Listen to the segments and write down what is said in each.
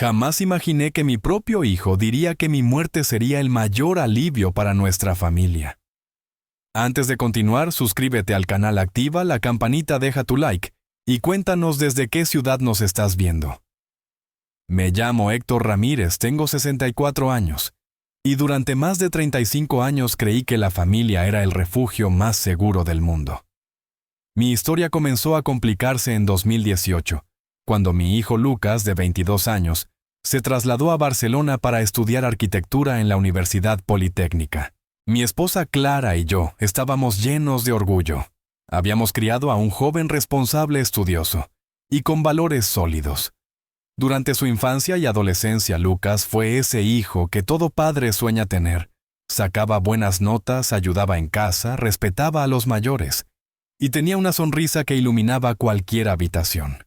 Jamás imaginé que mi propio hijo diría que mi muerte sería el mayor alivio para nuestra familia. Antes de continuar, suscríbete al canal, activa la campanita, deja tu like y cuéntanos desde qué ciudad nos estás viendo. Me llamo Héctor Ramírez, tengo 64 años, y durante más de 35 años creí que la familia era el refugio más seguro del mundo. Mi historia comenzó a complicarse en 2018, cuando mi hijo Lucas, de 22 años, se trasladó a Barcelona para estudiar arquitectura en la Universidad Politécnica. Mi esposa Clara y yo estábamos llenos de orgullo. Habíamos criado a un joven responsable, estudioso y con valores sólidos. Durante su infancia y adolescencia, Lucas fue ese hijo que todo padre sueña tener. Sacaba buenas notas, ayudaba en casa, respetaba a los mayores y tenía una sonrisa que iluminaba cualquier habitación.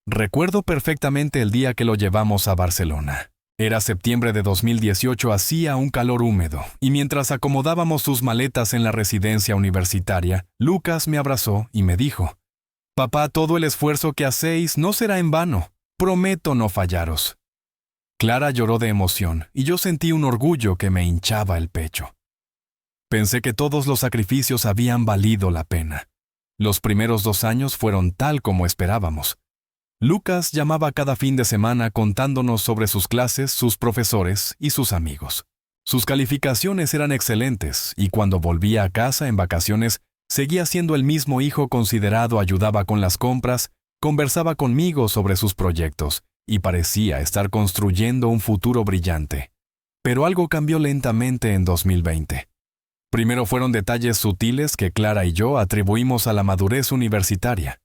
Recuerdo perfectamente el día que lo llevamos a Barcelona. Era septiembre de 2018, hacía un calor húmedo, y mientras acomodábamos sus maletas en la residencia universitaria, Lucas me abrazó y me dijo: «Papá, todo el esfuerzo que hacéis no será en vano. Prometo no fallaros». Clara lloró de emoción, y yo sentí un orgullo que me hinchaba el pecho. Pensé que todos los sacrificios habían valido la pena. Los primeros 2 años fueron tal como esperábamos. Lucas llamaba cada fin de semana contándonos sobre sus clases, sus profesores y sus amigos. Sus calificaciones eran excelentes, y cuando volvía a casa en vacaciones, seguía siendo el mismo hijo considerado, ayudaba con las compras, conversaba conmigo sobre sus proyectos, y parecía estar construyendo un futuro brillante. Pero algo cambió lentamente en 2020. Primero fueron detalles sutiles que Clara y yo atribuimos a la madurez universitaria.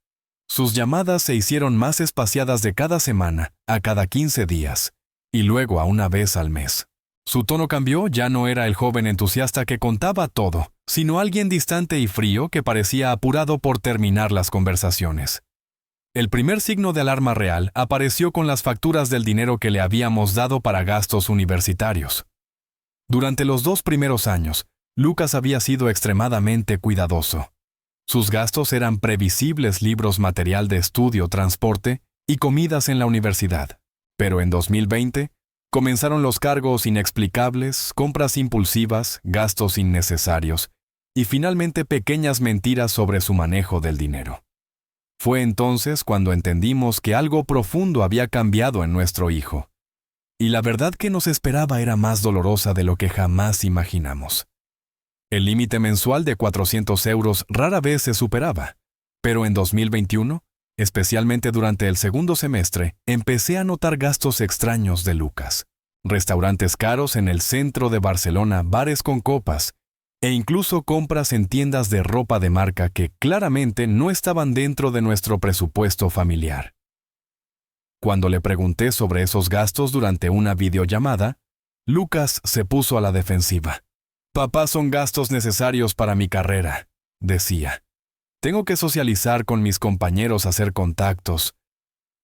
Sus llamadas se hicieron más espaciadas, de cada semana, a cada 15 días, y luego a una vez al mes. Su tono cambió, ya no era el joven entusiasta que contaba todo, sino alguien distante y frío que parecía apurado por terminar las conversaciones. El primer signo de alarma real apareció con las facturas del dinero que le habíamos dado para gastos universitarios. Durante los 2 primeros años, Lucas había sido extremadamente cuidadoso. Sus gastos eran previsibles: libros, material de estudio, transporte y comidas en la universidad. Pero en 2020 comenzaron los cargos inexplicables, compras impulsivas, gastos innecesarios y finalmente pequeñas mentiras sobre su manejo del dinero. Fue entonces cuando entendimos que algo profundo había cambiado en nuestro hijo. Y la verdad que nos esperaba era más dolorosa de lo que jamás imaginamos. El límite mensual de 400 euros rara vez se superaba, pero en 2021, especialmente durante el segundo semestre, empecé a notar gastos extraños de Lucas. Restaurantes caros en el centro de Barcelona, bares con copas, e incluso compras en tiendas de ropa de marca que claramente no estaban dentro de nuestro presupuesto familiar. Cuando le pregunté sobre esos gastos durante una videollamada, Lucas se puso a la defensiva. «Papá, son gastos necesarios para mi carrera», decía. «Tengo que socializar con mis compañeros, hacer contactos.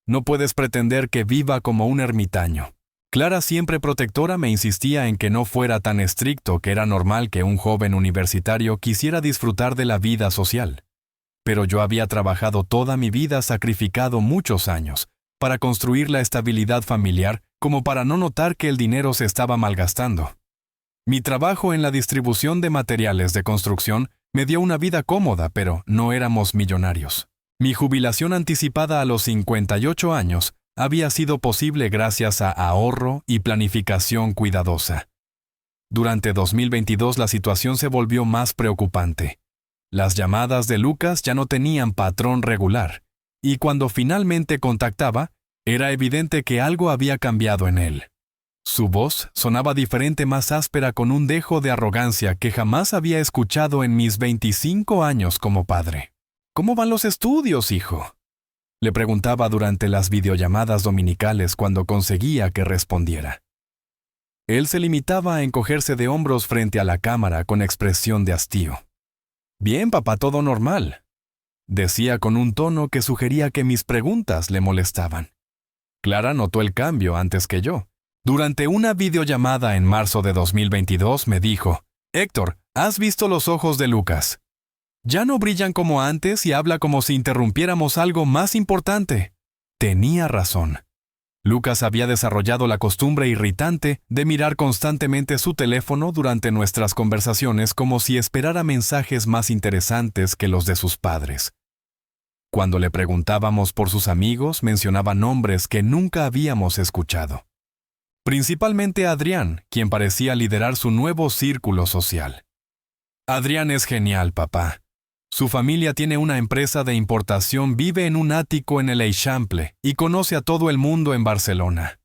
No puedes pretender que viva como un ermitaño». Clara, siempre protectora, me insistía en que no fuera tan estricto, que era normal que un joven universitario quisiera disfrutar de la vida social. Pero yo había trabajado toda mi vida, sacrificado muchos años, para construir la estabilidad familiar, como para no notar que el dinero se estaba malgastando. Mi trabajo en la distribución de materiales de construcción me dio una vida cómoda, pero no éramos millonarios. Mi jubilación anticipada a los 58 años había sido posible gracias a ahorro y planificación cuidadosa. Durante 2022 la situación se volvió más preocupante. Las llamadas de Lucas ya no tenían patrón regular, y cuando finalmente contactaba, era evidente que algo había cambiado en él. Su voz sonaba diferente, más áspera, con un dejo de arrogancia que jamás había escuchado en mis 25 años como padre. «¿Cómo van los estudios, hijo?», le preguntaba durante las videollamadas dominicales cuando conseguía que respondiera. Él se limitaba a encogerse de hombros frente a la cámara con expresión de hastío. «Bien, papá, todo normal», decía con un tono que sugería que mis preguntas le molestaban. Clara notó el cambio antes que yo. Durante una videollamada en marzo de 2022 me dijo: «Héctor, ¿has visto los ojos de Lucas? Ya no brillan como antes y habla como si interrumpiéramos algo más importante». Tenía razón. Lucas había desarrollado la costumbre irritante de mirar constantemente su teléfono durante nuestras conversaciones como si esperara mensajes más interesantes que los de sus padres. Cuando le preguntábamos por sus amigos, mencionaba nombres que nunca habíamos escuchado. Principalmente Adrián, quien parecía liderar su nuevo círculo social. Adrián es genial, papá. Su familia tiene una empresa de importación, vive en un ático en el Eixample y conoce a todo el mundo en Barcelona.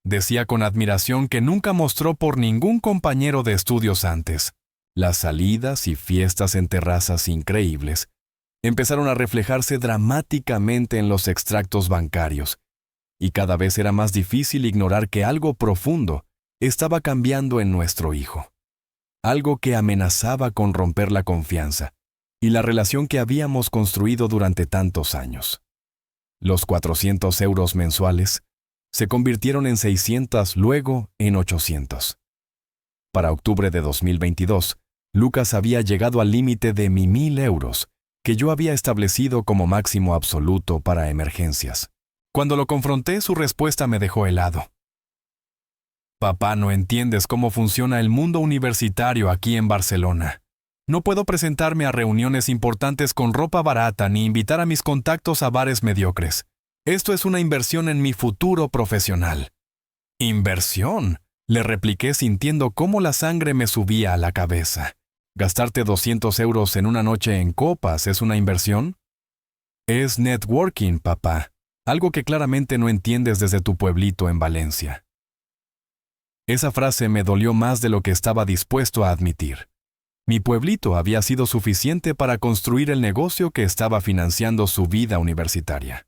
Decía con admiración que nunca mostró por ningún compañero de estudios antes. Las salidas y fiestas en terrazas increíbles empezaron a reflejarse dramáticamente en los extractos bancarios, y cada vez era más difícil ignorar que algo profundo estaba cambiando en nuestro hijo. Algo que amenazaba con romper la confianza y la relación que habíamos construido durante tantos años. Los 400 euros mensuales se convirtieron en 600, luego en 800. Para octubre de 2022, Lucas había llegado al límite de 1.000 euros, que yo había establecido como máximo absoluto para emergencias. Cuando lo confronté, su respuesta me dejó helado. Papá, no entiendes cómo funciona el mundo universitario aquí en Barcelona. No puedo presentarme a reuniones importantes con ropa barata ni invitar a mis contactos a bares mediocres. Esto es una inversión en mi futuro profesional. ¿Inversión?, le repliqué sintiendo cómo la sangre me subía a la cabeza. ¿Gastarte 200 euros en una noche en copas es una inversión? Es networking, papá. Algo que claramente no entiendes desde tu pueblito en Valencia. Esa frase me dolió más de lo que estaba dispuesto a admitir. Mi pueblito había sido suficiente para construir el negocio que estaba financiando su vida universitaria.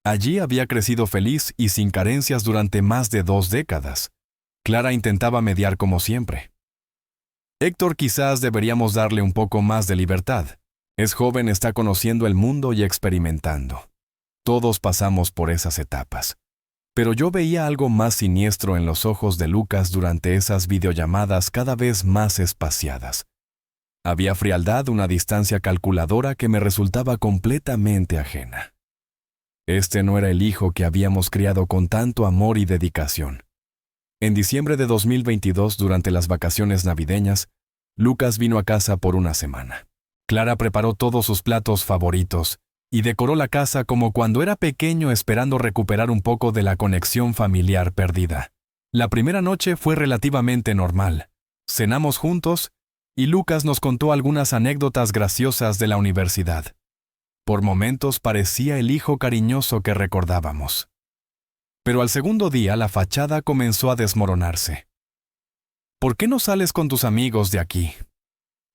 Allí había crecido feliz y sin carencias durante más de 2 décadas. Clara intentaba mediar como siempre. Héctor, quizás deberíamos darle un poco más de libertad. Es joven, está conociendo el mundo y experimentando. Todos pasamos por esas etapas. Pero yo veía algo más siniestro en los ojos de Lucas durante esas videollamadas cada vez más espaciadas. Había frialdad, una distancia calculadora que me resultaba completamente ajena. Este no era el hijo que habíamos criado con tanto amor y dedicación. En diciembre de 2022, durante las vacaciones navideñas, Lucas vino a casa por una semana. Clara preparó todos sus platos favoritos y decoró la casa como cuando era pequeño, esperando recuperar un poco de la conexión familiar perdida. La primera noche fue relativamente normal. Cenamos juntos y Lucas nos contó algunas anécdotas graciosas de la universidad. Por momentos parecía el hijo cariñoso que recordábamos. Pero al segundo día la fachada comenzó a desmoronarse. ¿Por qué no sales con tus amigos de aquí?,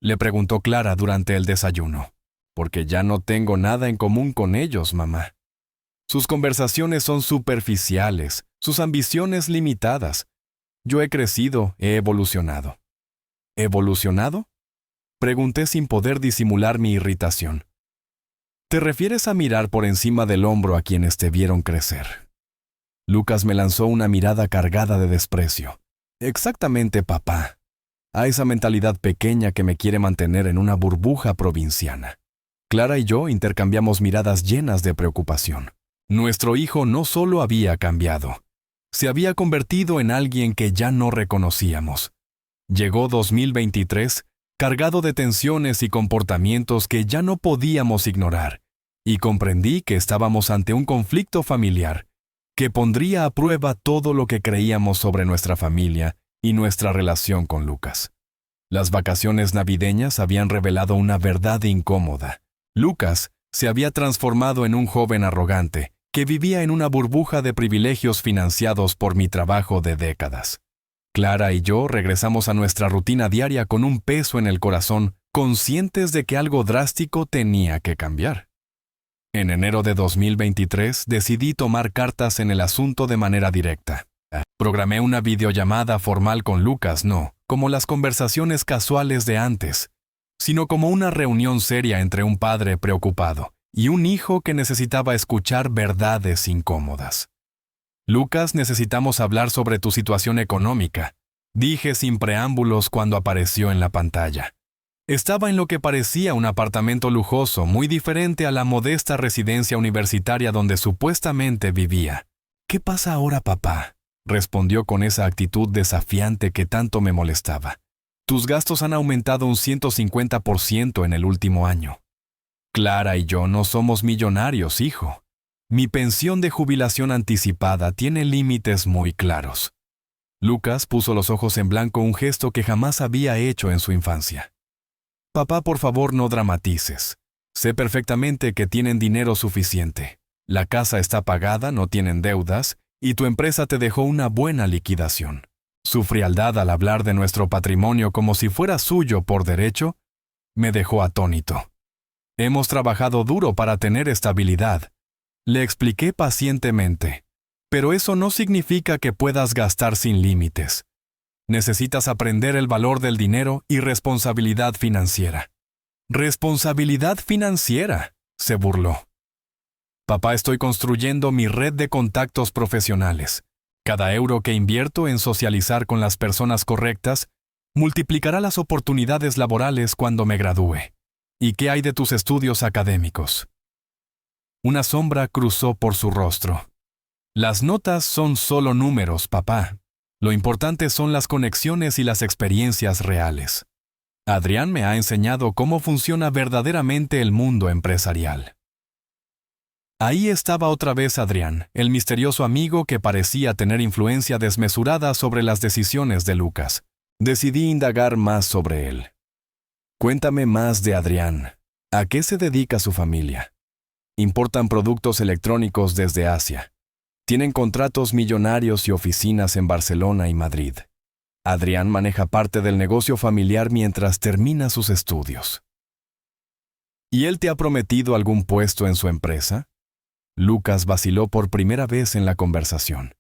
le preguntó Clara durante el desayuno. Porque ya no tengo nada en común con ellos, mamá. Sus conversaciones son superficiales, sus ambiciones limitadas. Yo he crecido, he evolucionado. ¿Evolucionado?, pregunté sin poder disimular mi irritación. ¿Te refieres a mirar por encima del hombro a quienes te vieron crecer? Lucas me lanzó una mirada cargada de desprecio. Exactamente, papá. A esa mentalidad pequeña que me quiere mantener en una burbuja provinciana. Clara y yo intercambiamos miradas llenas de preocupación. Nuestro hijo no solo había cambiado, se había convertido en alguien que ya no reconocíamos. Llegó 2023, cargado de tensiones y comportamientos que ya no podíamos ignorar, y comprendí que estábamos ante un conflicto familiar que pondría a prueba todo lo que creíamos sobre nuestra familia y nuestra relación con Lucas. Las vacaciones navideñas habían revelado una verdad incómoda. Lucas se había transformado en un joven arrogante que vivía en una burbuja de privilegios financiados por mi trabajo de décadas. Clara y yo regresamos a nuestra rutina diaria con un peso en el corazón, conscientes de que algo drástico tenía que cambiar. En enero de 2023 decidí tomar cartas en el asunto de manera directa. Programé una videollamada formal con Lucas, no como las conversaciones casuales de antes, sino como una reunión seria entre un padre preocupado y un hijo que necesitaba escuchar verdades incómodas. Lucas, necesitamos hablar sobre tu situación económica, dije sin preámbulos cuando apareció en la pantalla. Estaba en lo que parecía un apartamento lujoso, muy diferente a la modesta residencia universitaria donde supuestamente vivía. ¿Qué pasa ahora, papá?, respondió con esa actitud desafiante que tanto me molestaba. Tus gastos han aumentado un 150% en el último año. Clara y yo no somos millonarios, hijo. Mi pensión de jubilación anticipada tiene límites muy claros. Lucas puso los ojos en blanco, un gesto que jamás había hecho en su infancia. Papá, por favor, no dramatices. Sé perfectamente que tienen dinero suficiente. La casa está pagada, no tienen deudas, y tu empresa te dejó una buena liquidación. Su frialdad al hablar de nuestro patrimonio como si fuera suyo por derecho, me dejó atónito. Hemos trabajado duro para tener estabilidad. Le expliqué pacientemente. Pero eso no significa que puedas gastar sin límites. Necesitas aprender el valor del dinero y responsabilidad financiera. ¿Responsabilidad financiera?, se burló. Papá, estoy construyendo mi red de contactos profesionales. Cada euro que invierto en socializar con las personas correctas multiplicará las oportunidades laborales cuando me gradúe. ¿Y qué hay de tus estudios académicos? Una sombra cruzó por su rostro. Las notas son solo números, papá. Lo importante son las conexiones y las experiencias reales. Adrián me ha enseñado cómo funciona verdaderamente el mundo empresarial. Ahí estaba otra vez Adrián, el misterioso amigo que parecía tener influencia desmesurada sobre las decisiones de Lucas. Decidí indagar más sobre él. Cuéntame más de Adrián. ¿A qué se dedica su familia? Importan productos electrónicos desde Asia. Tienen contratos millonarios y oficinas en Barcelona y Madrid. Adrián maneja parte del negocio familiar mientras termina sus estudios. ¿Y él te ha prometido algún puesto en su empresa? Lucas vaciló por primera vez en la conversación.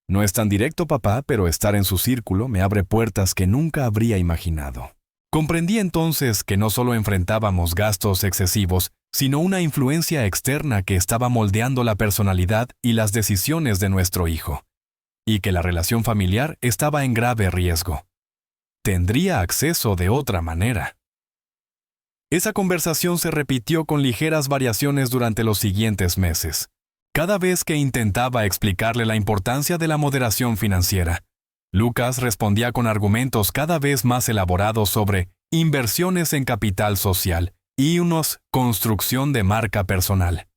No es tan directo, papá, pero estar en su círculo me abre puertas que nunca habría imaginado. Comprendí entonces que no solo enfrentábamos gastos excesivos, sino una influencia externa que estaba moldeando la personalidad y las decisiones de nuestro hijo, y que la relación familiar estaba en grave riesgo. Tendría acceso de otra manera. Esa conversación se repitió con ligeras variaciones durante los siguientes meses. Cada vez que intentaba explicarle la importancia de la moderación financiera, Lucas respondía con argumentos cada vez más elaborados sobre inversiones en capital social y construcción de marca personal.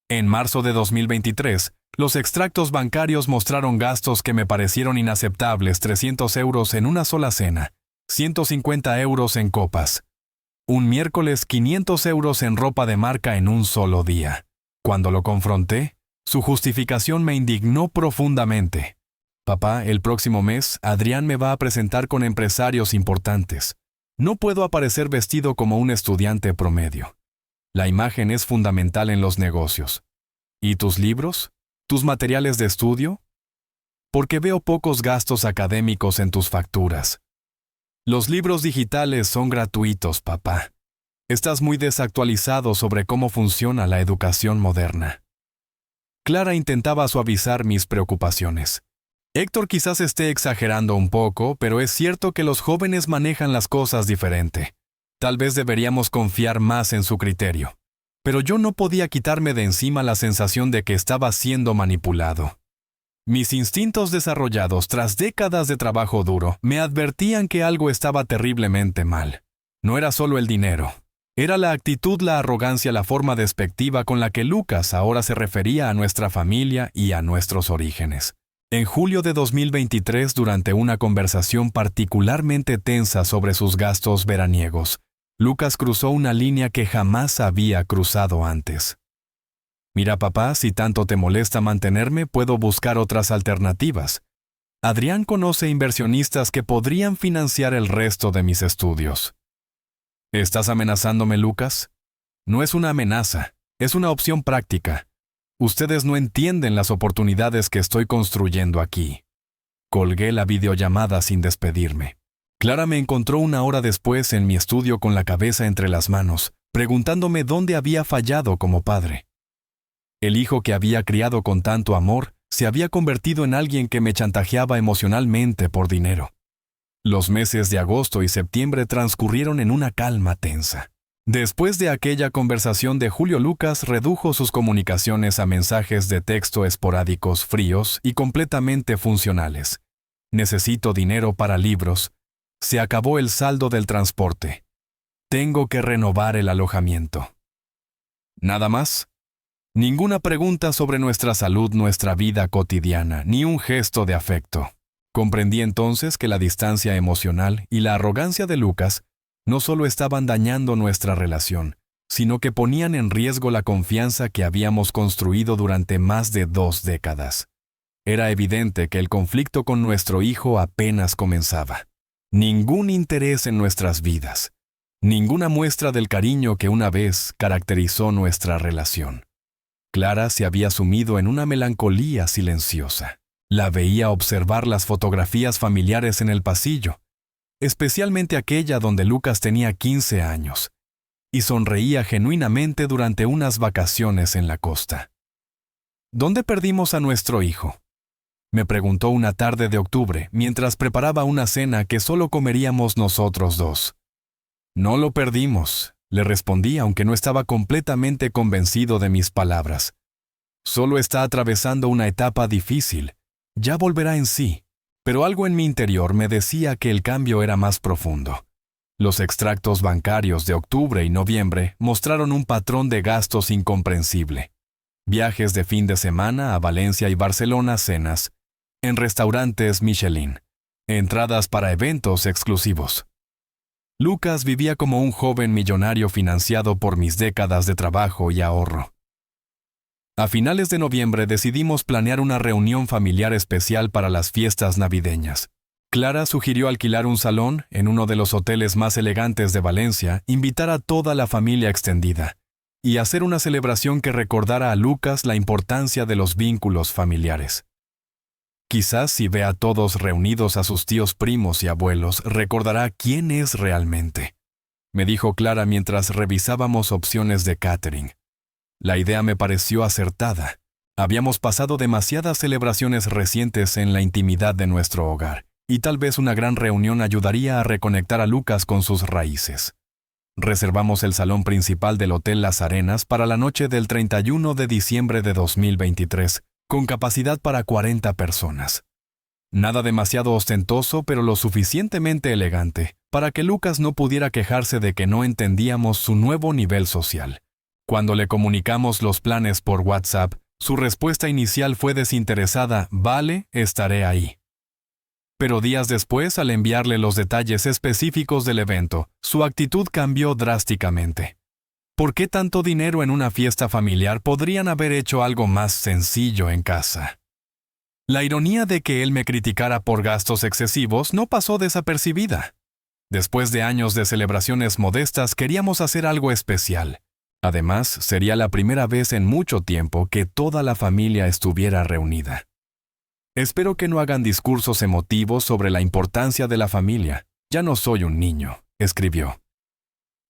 En marzo de 2023, los extractos bancarios mostraron gastos que me parecieron inaceptables: 300 euros en una sola cena, 150 euros en copas. Un miércoles, 500 euros en ropa de marca en un solo día. Cuando lo confronté, su justificación me indignó profundamente. Papá, el próximo mes, Adrián me va a presentar con empresarios importantes. No puedo aparecer vestido como un estudiante promedio. La imagen es fundamental en los negocios. ¿Y tus libros? ¿Tus materiales de estudio? Porque veo pocos gastos académicos en tus facturas. Los libros digitales son gratuitos, papá. Estás muy desactualizado sobre cómo funciona la educación moderna. Clara intentaba suavizar mis preocupaciones. Héctor quizás esté exagerando un poco, pero es cierto que los jóvenes manejan las cosas diferente. Tal vez deberíamos confiar más en su criterio. Pero yo no podía quitarme de encima la sensación de que estaba siendo manipulado. Mis instintos desarrollados tras décadas de trabajo duro me advertían que algo estaba terriblemente mal. No era solo el dinero. Era la actitud, la arrogancia, la forma despectiva con la que Lucas ahora se refería a nuestra familia y a nuestros orígenes. En julio de 2023, durante una conversación particularmente tensa sobre sus gastos veraniegos, Lucas cruzó una línea que jamás había cruzado antes. Mira, papá, si tanto te molesta mantenerme, puedo buscar otras alternativas. Adrián conoce inversionistas que podrían financiar el resto de mis estudios. ¿Estás amenazándome, Lucas? No es una amenaza, es una opción práctica. Ustedes no entienden las oportunidades que estoy construyendo aquí. Colgué la videollamada sin despedirme. Clara me encontró una hora después en mi estudio con la cabeza entre las manos, preguntándome dónde había fallado como padre. El hijo que había criado con tanto amor se había convertido en alguien que me chantajeaba emocionalmente por dinero. Los meses de agosto y septiembre transcurrieron en una calma tensa. Después de aquella conversación de Julio, Lucas redujo sus comunicaciones a mensajes de texto esporádicos, fríos y completamente funcionales. Necesito dinero para libros. Se acabó el saldo del transporte. Tengo que renovar el alojamiento. ¿Nada más? Ninguna pregunta sobre nuestra salud, nuestra vida cotidiana, ni un gesto de afecto. Comprendí entonces que la distancia emocional y la arrogancia de Lucas no solo estaban dañando nuestra relación, sino que ponían en riesgo la confianza que habíamos construido durante más de 2 décadas. Era evidente que el conflicto con nuestro hijo apenas comenzaba. Ningún interés en nuestras vidas. Ninguna muestra del cariño que una vez caracterizó nuestra relación. Clara se había sumido en una melancolía silenciosa. La veía observar las fotografías familiares en el pasillo, especialmente aquella donde Lucas tenía 15 años, y sonreía genuinamente durante unas vacaciones en la costa. ¿Dónde perdimos a nuestro hijo?, me preguntó una tarde de octubre mientras preparaba una cena que solo comeríamos nosotros dos. No lo perdimos, le respondí, aunque no estaba completamente convencido de mis palabras. Solo está atravesando una etapa difícil. Ya volverá en sí. Pero algo en mi interior me decía que el cambio era más profundo. Los extractos bancarios de octubre y noviembre mostraron un patrón de gastos incomprensible. Viajes de fin de semana a Valencia y Barcelona, cenas en restaurantes Michelin, entradas para eventos exclusivos. Lucas vivía como un joven millonario financiado por mis décadas de trabajo y ahorro. A finales de noviembre decidimos planear una reunión familiar especial para las fiestas navideñas. Clara sugirió alquilar un salón en uno de los hoteles más elegantes de Valencia, invitar a toda la familia extendida y hacer una celebración que recordara a Lucas la importancia de los vínculos familiares. Quizás si ve a todos reunidos a sus tíos, primos y abuelos, recordará quién es realmente, me dijo Clara mientras revisábamos opciones de catering. La idea me pareció acertada. Habíamos pasado demasiadas celebraciones recientes en la intimidad de nuestro hogar, y tal vez una gran reunión ayudaría a reconectar a Lucas con sus raíces. Reservamos el salón principal del Hotel Las Arenas para la noche del 31 de diciembre de 2023, con capacidad para 40 personas. Nada demasiado ostentoso, pero lo suficientemente elegante para que Lucas no pudiera quejarse de que no entendíamos su nuevo nivel social. Cuando le comunicamos los planes por WhatsApp, su respuesta inicial fue desinteresada: «Vale, estaré ahí». Pero días después, al enviarle los detalles específicos del evento, su actitud cambió drásticamente. ¿Por qué tanto dinero en una fiesta familiar? Podrían haber hecho algo más sencillo en casa. La ironía de que él me criticara por gastos excesivos no pasó desapercibida. Después de años de celebraciones modestas, queríamos hacer algo especial. Además, sería la primera vez en mucho tiempo que toda la familia estuviera reunida. Espero que no hagan discursos emotivos sobre la importancia de la familia. Ya no soy un niño, escribió.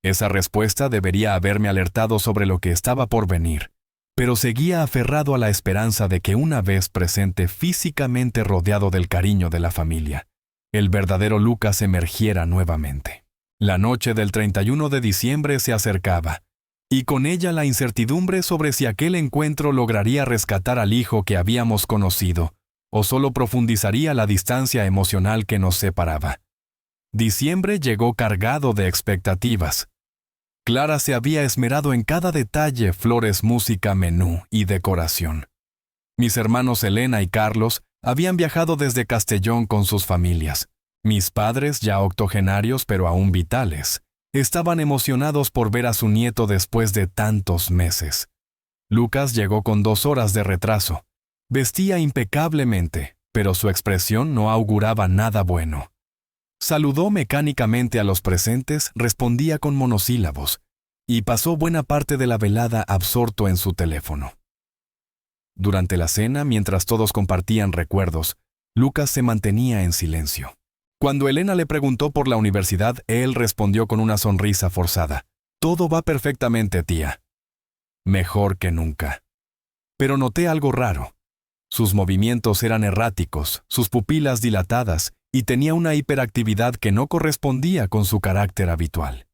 Esa respuesta debería haberme alertado sobre lo que estaba por venir, pero seguía aferrado a la esperanza de que una vez presente físicamente rodeado del cariño de la familia, el verdadero Lucas emergiera nuevamente. La noche del 31 de diciembre se acercaba, y con ella la incertidumbre sobre si aquel encuentro lograría rescatar al hijo que habíamos conocido, o solo profundizaría la distancia emocional que nos separaba. Diciembre llegó cargado de expectativas. Clara se había esmerado en cada detalle: flores, música, menú y decoración. Mis hermanos Elena y Carlos habían viajado desde Castellón con sus familias. Mis padres, ya octogenarios pero aún vitales, estaban emocionados por ver a su nieto después de tantos meses. Lucas llegó con 2 horas de retraso. Vestía impecablemente, pero su expresión no auguraba nada bueno. Saludó mecánicamente a los presentes, respondía con monosílabos, y pasó buena parte de la velada absorto en su teléfono. Durante la cena, mientras todos compartían recuerdos, Lucas se mantenía en silencio. Cuando Elena le preguntó por la universidad, él respondió con una sonrisa forzada: «Todo va perfectamente, tía». Mejor que nunca. Pero noté algo raro. Sus movimientos eran erráticos, sus pupilas dilatadas, y tenía una hiperactividad que no correspondía con su carácter habitual.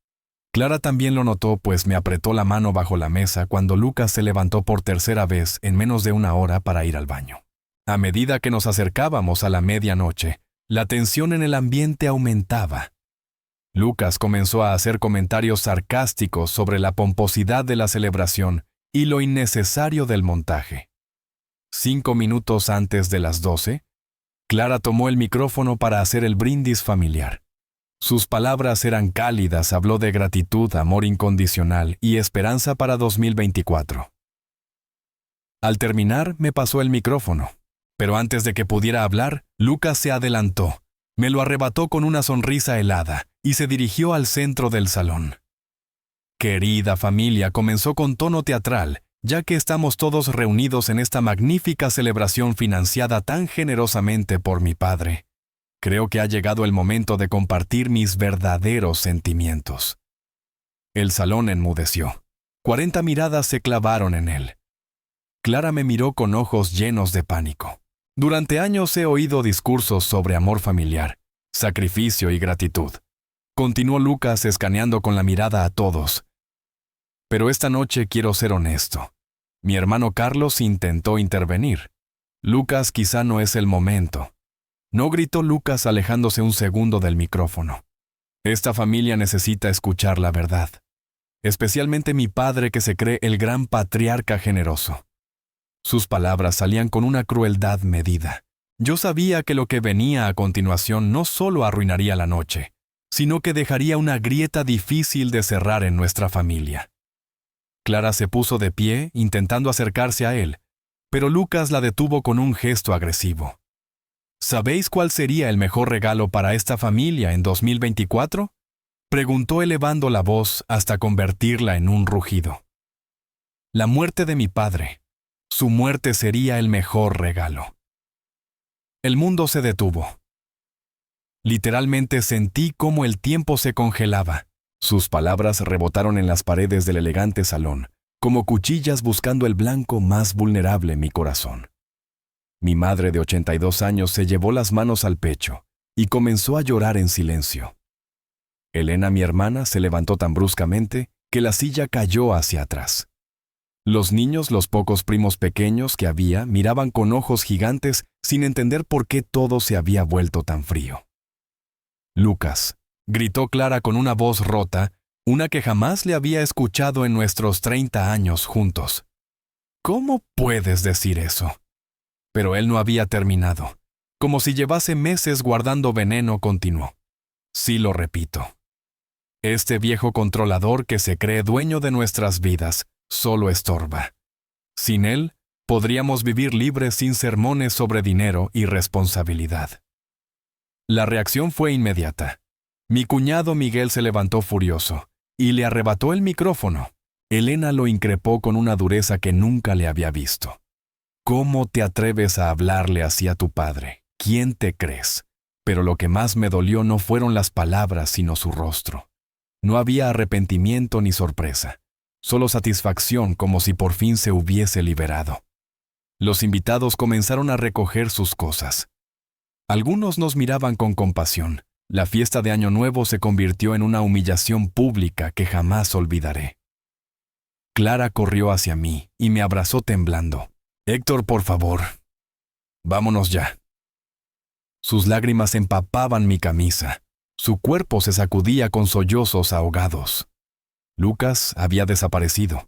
Clara también lo notó, pues me apretó la mano bajo la mesa cuando Lucas se levantó por tercera vez en menos de una hora para ir al baño. A medida que nos acercábamos a la medianoche, la tensión en el ambiente aumentaba. Lucas comenzó a hacer comentarios sarcásticos sobre la pomposidad de la celebración y lo innecesario del montaje. 5 minutos antes de las 12, Clara tomó el micrófono para hacer el brindis familiar. Sus palabras eran cálidas, habló de gratitud, amor incondicional y esperanza para 2024. Al terminar, me pasó el micrófono, pero antes de que pudiera hablar, Lucas se adelantó, me lo arrebató con una sonrisa helada y se dirigió al centro del salón. Querida familia, comenzó con tono teatral, ya que estamos todos reunidos en esta magnífica celebración financiada tan generosamente por mi padre. Creo que ha llegado el momento de compartir mis verdaderos sentimientos. El salón enmudeció. 40 miradas se clavaron en él. Clara me miró con ojos llenos de pánico. Durante años he oído discursos sobre amor familiar, sacrificio y gratitud. Continuó Lucas escaneando con la mirada a todos. Pero esta noche quiero ser honesto. Mi hermano Carlos intentó intervenir. Lucas, quizá no es el momento. No, gritó Lucas alejándose un segundo del micrófono. Esta familia necesita escuchar la verdad. Especialmente mi padre, que se cree el gran patriarca generoso. Sus palabras salían con una crueldad medida. Yo sabía que lo que venía a continuación no solo arruinaría la noche, sino que dejaría una grieta difícil de cerrar en nuestra familia. Clara se puso de pie, intentando acercarse a él, pero Lucas la detuvo con un gesto agresivo. ¿Sabéis cuál sería el mejor regalo para esta familia en 2024? Preguntó elevando la voz hasta convertirla en un rugido. La muerte de mi padre. Su muerte sería el mejor regalo. El mundo se detuvo. Literalmente sentí cómo el tiempo se congelaba. Sus palabras rebotaron en las paredes del elegante salón, como cuchillas buscando el blanco más vulnerable en mi corazón. Mi madre de 82 años se llevó las manos al pecho y comenzó a llorar en silencio. Elena, mi hermana, se levantó tan bruscamente que la silla cayó hacia atrás. Los niños, los pocos primos pequeños que había, miraban con ojos gigantes sin entender por qué todo se había vuelto tan frío. Lucas, gritó Clara con una voz rota, una que jamás le había escuchado en nuestros 30 años juntos. ¿Cómo puedes decir eso? Pero él no había terminado. Como si llevase meses guardando veneno, continuó. Sí, lo repito. Este viejo controlador que se cree dueño de nuestras vidas solo estorba. Sin él, podríamos vivir libres sin sermones sobre dinero y responsabilidad. La reacción fue inmediata. Mi cuñado Miguel se levantó furioso y le arrebató el micrófono. Elena lo increpó con una dureza que nunca le había visto. ¿Cómo te atreves a hablarle así a tu padre? ¿Quién te crees? Pero lo que más me dolió no fueron las palabras, sino su rostro. No había arrepentimiento ni sorpresa, solo satisfacción, como si por fin se hubiese liberado. Los invitados comenzaron a recoger sus cosas. Algunos nos miraban con compasión. La fiesta de Año Nuevo se convirtió en una humillación pública que jamás olvidaré. Clara corrió hacia mí y me abrazó temblando. Héctor, por favor, vámonos ya. Sus lágrimas empapaban mi camisa. Su cuerpo se sacudía con sollozos ahogados. Lucas había desaparecido.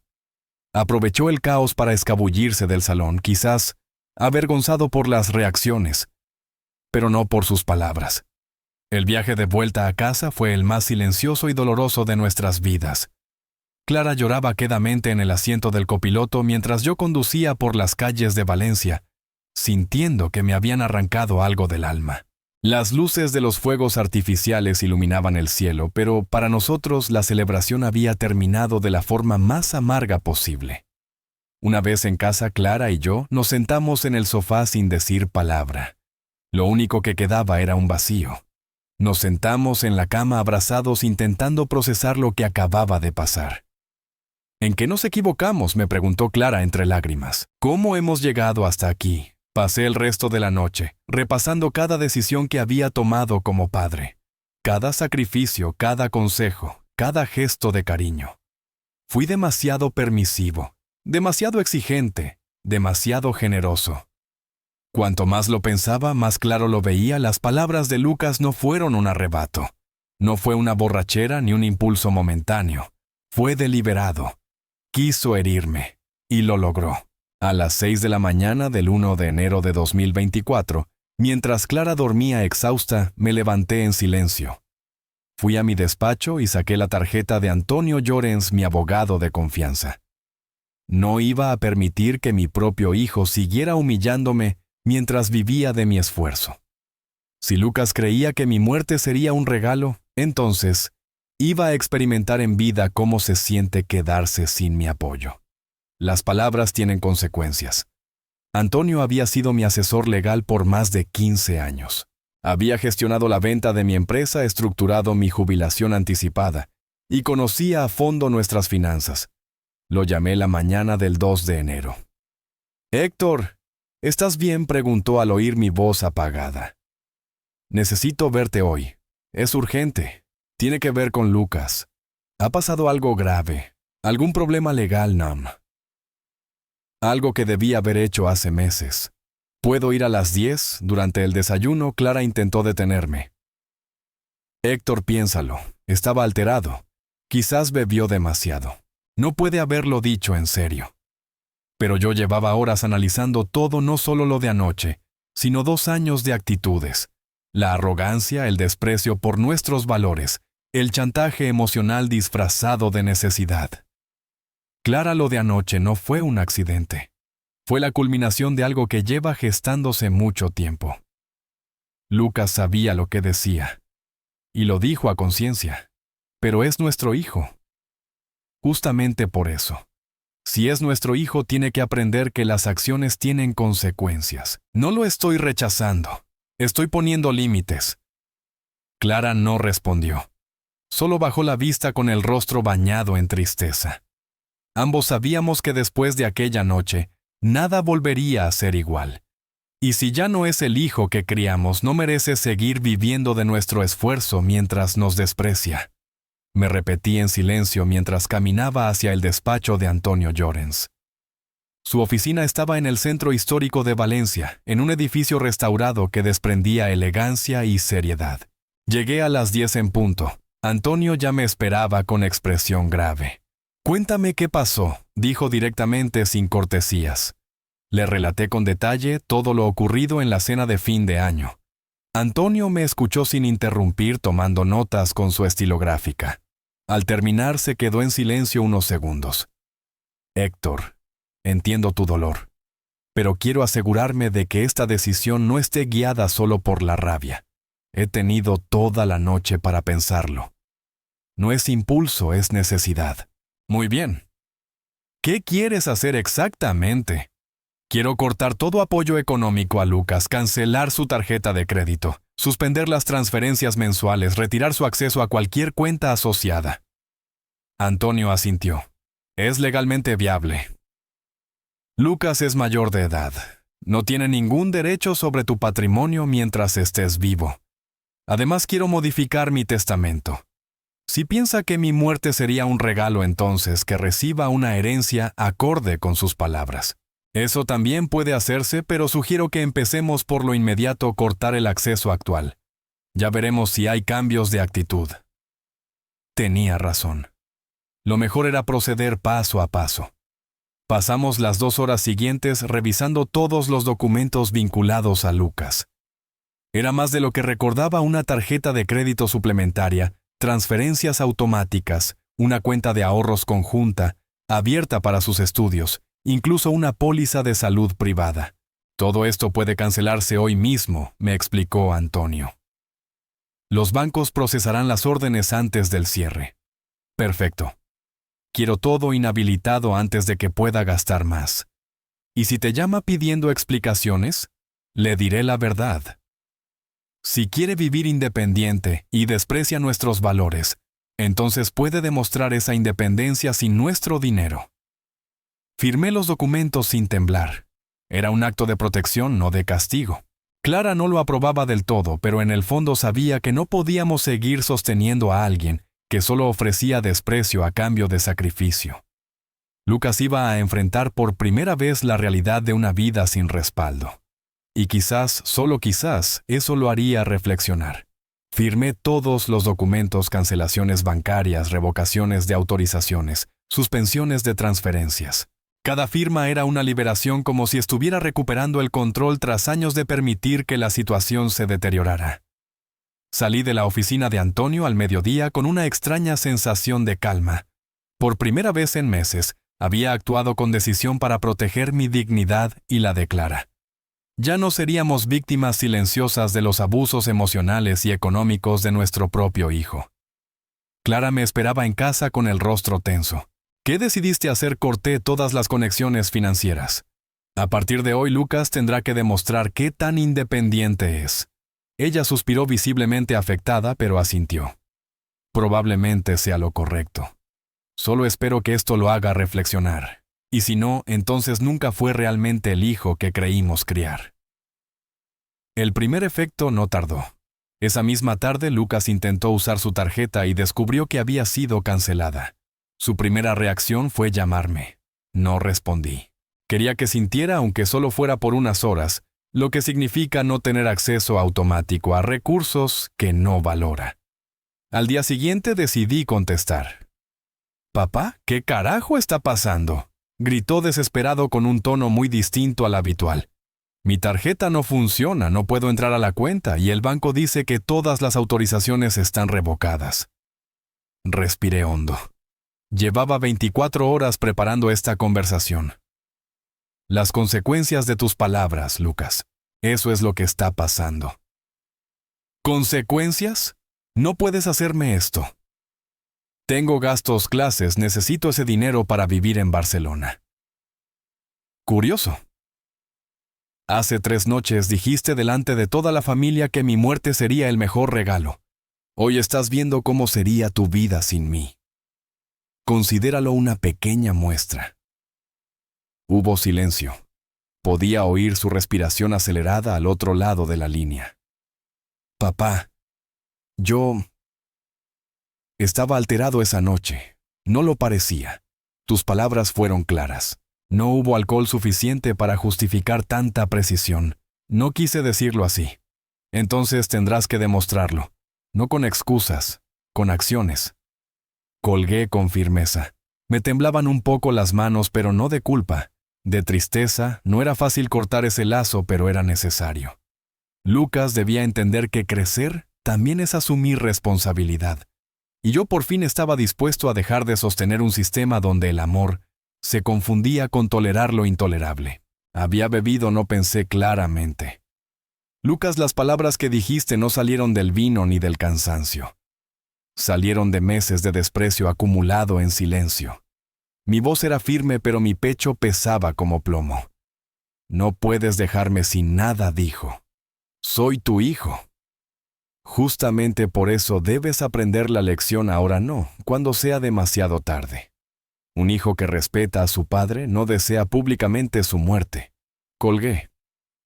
Aprovechó el caos para escabullirse del salón, quizás avergonzado por las reacciones, pero no por sus palabras. El viaje de vuelta a casa fue el más silencioso y doloroso de nuestras vidas. Clara lloraba quedamente en el asiento del copiloto mientras yo conducía por las calles de Valencia, sintiendo que me habían arrancado algo del alma. Las luces de los fuegos artificiales iluminaban el cielo, pero para nosotros la celebración había terminado de la forma más amarga posible. Una vez en casa, Clara y yo nos sentamos en el sofá sin decir palabra. Lo único que quedaba era un vacío. Nos sentamos en la cama abrazados intentando procesar lo que acababa de pasar. ¿En qué nos equivocamos?, me preguntó Clara entre lágrimas. ¿Cómo hemos llegado hasta aquí? Pasé el resto de la noche, repasando cada decisión que había tomado como padre. Cada sacrificio, cada consejo, cada gesto de cariño. Fui demasiado permisivo, demasiado exigente, demasiado generoso. Cuanto más lo pensaba, más claro lo veía. Las palabras de Lucas no fueron un arrebato. No fue una borrachera ni un impulso momentáneo. Fue deliberado. Quiso herirme, y lo logró. A las 6 de la mañana del 1 de enero de 2024, mientras Clara dormía exhausta, me levanté en silencio. Fui a mi despacho y saqué la tarjeta de Antonio Llorens, mi abogado de confianza. No iba a permitir que mi propio hijo siguiera humillándome mientras vivía de mi esfuerzo. Si Lucas creía que mi muerte sería un regalo, entonces iba a experimentar en vida cómo se siente quedarse sin mi apoyo. Las palabras tienen consecuencias. Antonio había sido mi asesor legal por más de 15 años. Había gestionado la venta de mi empresa, estructurado mi jubilación anticipada y conocía a fondo nuestras finanzas. Lo llamé la mañana del 2 de enero. «Héctor, ¿estás bien?», preguntó al oír mi voz apagada. «Necesito verte hoy. Es urgente. Tiene que ver con Lucas. Ha pasado algo grave. Algún problema legal, Nam. Algo que debí haber hecho hace meses. ¿Puedo ir a las 10? Durante el desayuno, Clara intentó detenerme. Héctor, piénsalo. Estaba alterado. Quizás bebió demasiado. No puede haberlo dicho en serio. Pero yo llevaba horas analizando todo, no solo lo de anoche, sino 2 años de actitudes. La arrogancia, el desprecio por nuestros valores, el chantaje emocional disfrazado de necesidad. Clara, lo de anoche no fue un accidente. Fue la culminación de algo que lleva gestándose mucho tiempo. Lucas sabía lo que decía, y lo dijo a conciencia, pero es nuestro hijo. Justamente por eso. Si es nuestro hijo, tiene que aprender que las acciones tienen consecuencias. No lo estoy rechazando. Estoy poniendo límites. Clara no respondió. Solo bajó la vista con el rostro bañado en tristeza. Ambos sabíamos que después de aquella noche, nada volvería a ser igual. Y si ya no es el hijo que criamos, no merece seguir viviendo de nuestro esfuerzo mientras nos desprecia. Me repetí en silencio mientras caminaba hacia el despacho de Antonio Llorens. Su oficina estaba en el centro histórico de Valencia, en un edificio restaurado que desprendía elegancia y seriedad. Llegué a las 10 en punto. Antonio ya me esperaba con expresión grave. «Cuéntame qué pasó», dijo directamente, sin cortesías. Le relaté con detalle todo lo ocurrido en la cena de fin de año. Antonio me escuchó sin interrumpir, tomando notas con su estilográfica. Al terminar, se quedó en silencio unos segundos. «Héctor, entiendo tu dolor, pero quiero asegurarme de que esta decisión no esté guiada solo por la rabia. He tenido toda la noche para pensarlo. No es impulso, es necesidad». «Muy bien. ¿Qué quieres hacer exactamente?» «Quiero cortar todo apoyo económico a Lucas, cancelar su tarjeta de crédito, suspender las transferencias mensuales, retirar su acceso a cualquier cuenta asociada». Antonio asintió. «Es legalmente viable. Lucas es mayor de edad. No tiene ningún derecho sobre tu patrimonio mientras estés vivo. Además, quiero modificar mi testamento. Si piensa que mi muerte sería un regalo, entonces que reciba una herencia acorde con sus palabras. Eso también puede hacerse, pero sugiero que empecemos por lo inmediato, cortar el acceso actual. Ya veremos si hay cambios de actitud». Tenía razón. Lo mejor era proceder paso a paso. Pasamos las 2 horas siguientes revisando todos los documentos vinculados a Lucas. Era más de lo que recordaba: una tarjeta de crédito suplementaria, transferencias automáticas, una cuenta de ahorros conjunta, abierta para sus estudios, incluso una póliza de salud privada. «Todo esto puede cancelarse hoy mismo», me explicó Antonio. «Los bancos procesarán las órdenes antes del cierre». «Perfecto. Quiero todo inhabilitado antes de que pueda gastar más. ¿Y si te llama pidiendo explicaciones? Le diré la verdad. Si quiere vivir independiente y desprecia nuestros valores, entonces puede demostrar esa independencia sin nuestro dinero». Firmé los documentos sin temblar. Era un acto de protección, no de castigo. Clara no lo aprobaba del todo, pero en el fondo sabía que no podíamos seguir sosteniendo a alguien que solo ofrecía desprecio a cambio de sacrificio. Lucas iba a enfrentar por primera vez la realidad de una vida sin respaldo. Y quizás, solo quizás, eso lo haría reflexionar. Firmé todos los documentos: cancelaciones bancarias, revocaciones de autorizaciones, suspensiones de transferencias. Cada firma era una liberación, como si estuviera recuperando el control tras años de permitir que la situación se deteriorara. Salí de la oficina de Antonio al mediodía con una extraña sensación de calma. Por primera vez en meses, había actuado con decisión para proteger mi dignidad y la de Clara. Ya no seríamos víctimas silenciosas de los abusos emocionales y económicos de nuestro propio hijo. Clara me esperaba en casa con el rostro tenso. ¿Qué decidiste hacer? Corté todas las conexiones financieras. A partir de hoy, Lucas tendrá que demostrar qué tan independiente es. Ella suspiró visiblemente afectada, pero asintió. Probablemente sea lo correcto. Solo espero que esto lo haga reflexionar. Y si no, entonces nunca fue realmente el hijo que creímos criar. El primer efecto no tardó. Esa misma tarde, Lucas intentó usar su tarjeta y descubrió que había sido cancelada. Su primera reacción fue llamarme. No respondí. Quería que sintiera, aunque solo fuera por unas horas, lo que significa no tener acceso automático a recursos que no valora. Al día siguiente decidí contestar. «Papá, ¿qué carajo está pasando?», gritó desesperado con un tono muy distinto al habitual. «Mi tarjeta no funciona, no puedo entrar a la cuenta y el banco dice que todas las autorizaciones están revocadas». Respiré hondo. Llevaba 24 horas preparando esta conversación. Las consecuencias de tus palabras, Lucas. Eso es lo que está pasando. ¿Consecuencias? No puedes hacerme esto. Tengo gastos, clases, necesito ese dinero para vivir en Barcelona. Curioso. Hace 3 noches dijiste delante de toda la familia que mi muerte sería el mejor regalo. Hoy estás viendo cómo sería tu vida sin mí. Considéralo una pequeña muestra. Hubo silencio. Podía oír su respiración acelerada al otro lado de la línea. Papá, yo... Estaba alterado esa noche. No lo parecía. Tus palabras fueron claras. No hubo alcohol suficiente para justificar tanta precisión. No quise decirlo así. Entonces tendrás que demostrarlo. No con excusas, con acciones. Colgué con firmeza. Me temblaban un poco las manos, pero no de culpa. De tristeza. No era fácil cortar ese lazo, pero era necesario. Lucas debía entender que crecer también es asumir responsabilidad. Y yo por fin estaba dispuesto a dejar de sostener un sistema donde el amor se confundía con tolerar lo intolerable. Había bebido, no pensé claramente. Lucas, las palabras que dijiste no salieron del vino ni del cansancio. Salieron de meses de desprecio acumulado en silencio. Mi voz era firme, pero mi pecho pesaba como plomo. No puedes dejarme sin nada, dijo. Soy tu hijo. Justamente por eso debes aprender la lección ahora, no, cuando sea demasiado tarde. Un hijo que respeta a su padre no desea públicamente su muerte. Colgué.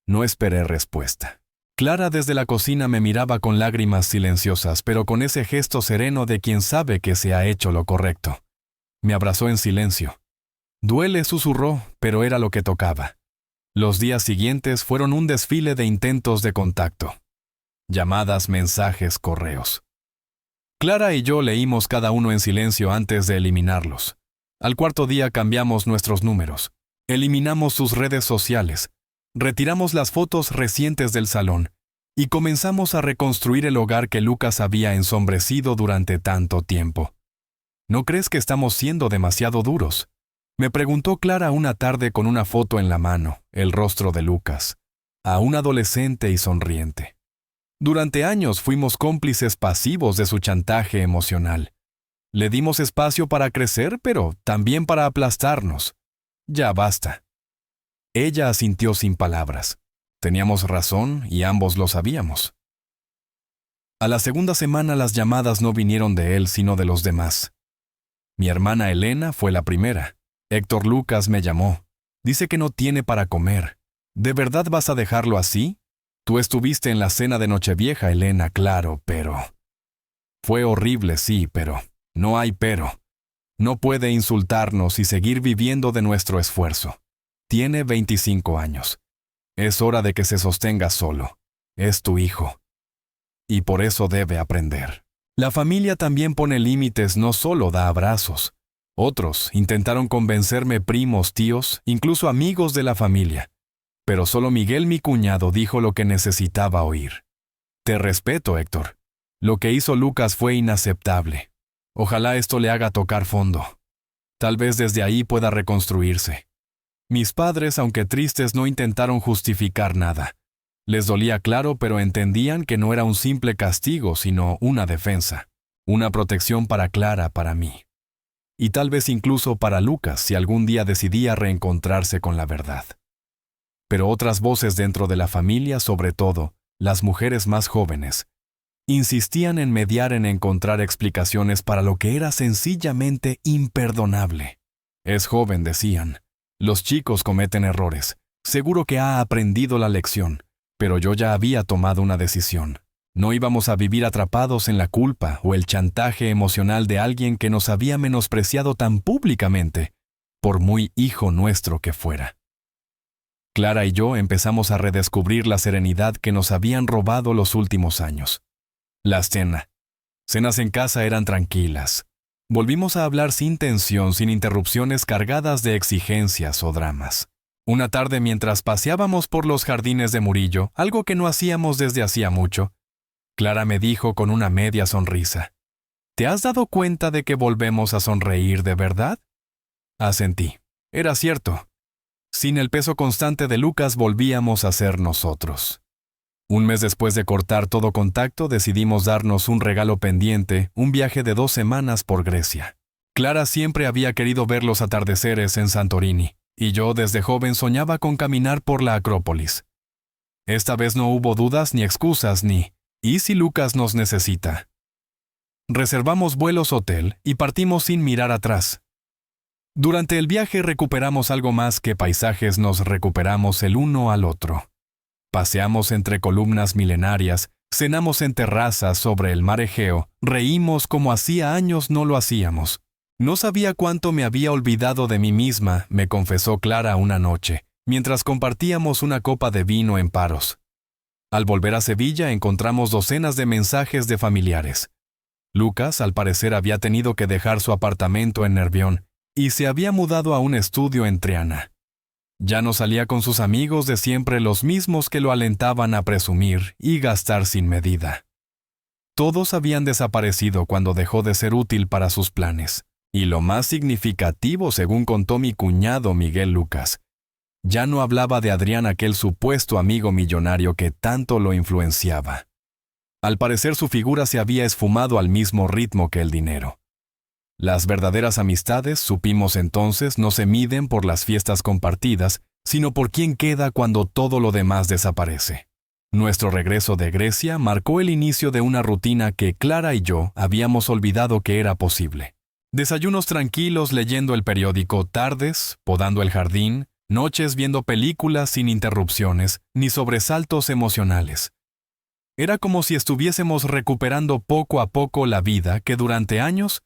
No esperé respuesta. Clara desde la cocina me miraba con lágrimas silenciosas, pero con ese gesto sereno de quien sabe que se ha hecho lo correcto. Me abrazó en silencio. Duele, susurró, pero era lo que tocaba. Los días siguientes fueron un desfile de intentos de contacto. Llamadas, mensajes, correos. Clara y yo leímos cada uno en silencio antes de eliminarlos. Al cuarto día cambiamos nuestros números. Eliminamos sus redes sociales. Retiramos las fotos recientes del salón. Y comenzamos a reconstruir el hogar que Lucas había ensombrecido durante tanto tiempo. ¿No crees que estamos siendo demasiado duros?, me preguntó Clara una tarde con una foto en la mano, el rostro de Lucas, aún adolescente y sonriente. Durante años fuimos cómplices pasivos de su chantaje emocional. Le dimos espacio para crecer, pero también para aplastarnos. Ya basta. Ella asintió sin palabras. Teníamos razón y ambos lo sabíamos. A la segunda semana las llamadas no vinieron de él, sino de los demás. Mi hermana Elena fue la primera. Héctor Lucas me llamó. Dice que no tiene para comer. ¿De verdad vas a dejarlo así? Tú estuviste en la cena de Nochevieja, Elena, claro, pero... Fue horrible, sí, pero... No hay pero. No puede insultarnos y seguir viviendo de nuestro esfuerzo. Tiene 25 años. Es hora de que se sostenga solo. Es tu hijo. Y por eso debe aprender. La familia también pone límites, no solo da abrazos. Otros intentaron convencerme, primos, tíos, incluso amigos de la familia. Pero solo Miguel, mi cuñado, dijo lo que necesitaba oír. Te respeto, Héctor. Lo que hizo Lucas fue inaceptable. Ojalá esto le haga tocar fondo. Tal vez desde ahí pueda reconstruirse. Mis padres, aunque tristes, no intentaron justificar nada. Les dolía, claro, pero entendían que no era un simple castigo, sino una defensa. Una protección para Clara, para mí. Y tal vez incluso para Lucas, si algún día decidía reencontrarse con la verdad. Pero otras voces dentro de la familia, sobre todo, las mujeres más jóvenes, insistían en mediar, en encontrar explicaciones para lo que era sencillamente imperdonable. Es joven, decían. Los chicos cometen errores. Seguro que ha aprendido la lección. Pero yo ya había tomado una decisión. No íbamos a vivir atrapados en la culpa o el chantaje emocional de alguien que nos había menospreciado tan públicamente, por muy hijo nuestro que fuera. Clara y yo empezamos a redescubrir la serenidad que nos habían robado los últimos años. Las cenas en casa eran tranquilas. Volvimos a hablar sin tensión, sin interrupciones cargadas de exigencias o dramas. Una tarde, mientras paseábamos por los jardines de Murillo, algo que no hacíamos desde hacía mucho, Clara me dijo con una media sonrisa: ¿Te has dado cuenta de que volvemos a sonreír de verdad? Asentí. Era cierto. Sin el peso constante de Lucas volvíamos a ser nosotros. Un mes después de cortar todo contacto, decidimos darnos un regalo pendiente, un viaje de 2 semanas por Grecia. Clara siempre había querido ver los atardeceres en Santorini, y yo desde joven soñaba con caminar por la Acrópolis. Esta vez no hubo dudas ni excusas ni ¿y si Lucas nos necesita? Reservamos vuelos, hotel y partimos sin mirar atrás. Durante el viaje recuperamos algo más que paisajes, nos recuperamos el uno al otro. Paseamos entre columnas milenarias, cenamos en terrazas sobre el mar Egeo, reímos como hacía años no lo hacíamos. No sabía cuánto me había olvidado de mí misma, me confesó Clara una noche, mientras compartíamos una copa de vino en Paros. Al volver a Sevilla encontramos docenas de mensajes de familiares. Lucas, al parecer, había tenido que dejar su apartamento en Nervión y se había mudado a un estudio en Triana. Ya no salía con sus amigos de siempre, los mismos que lo alentaban a presumir y gastar sin medida. Todos habían desaparecido cuando dejó de ser útil para sus planes. Y lo más significativo, según contó mi cuñado Miguel Lucas, ya no hablaba de Adrián, aquel supuesto amigo millonario que tanto lo influenciaba. Al parecer su figura se había esfumado al mismo ritmo que el dinero. Las verdaderas amistades, supimos entonces, no se miden por las fiestas compartidas, sino por quién queda cuando todo lo demás desaparece. Nuestro regreso de Grecia marcó el inicio de una rutina que Clara y yo habíamos olvidado que era posible. Desayunos tranquilos leyendo el periódico, tardes podando el jardín, noches viendo películas sin interrupciones ni sobresaltos emocionales. Era como si estuviésemos recuperando poco a poco la vida que durante años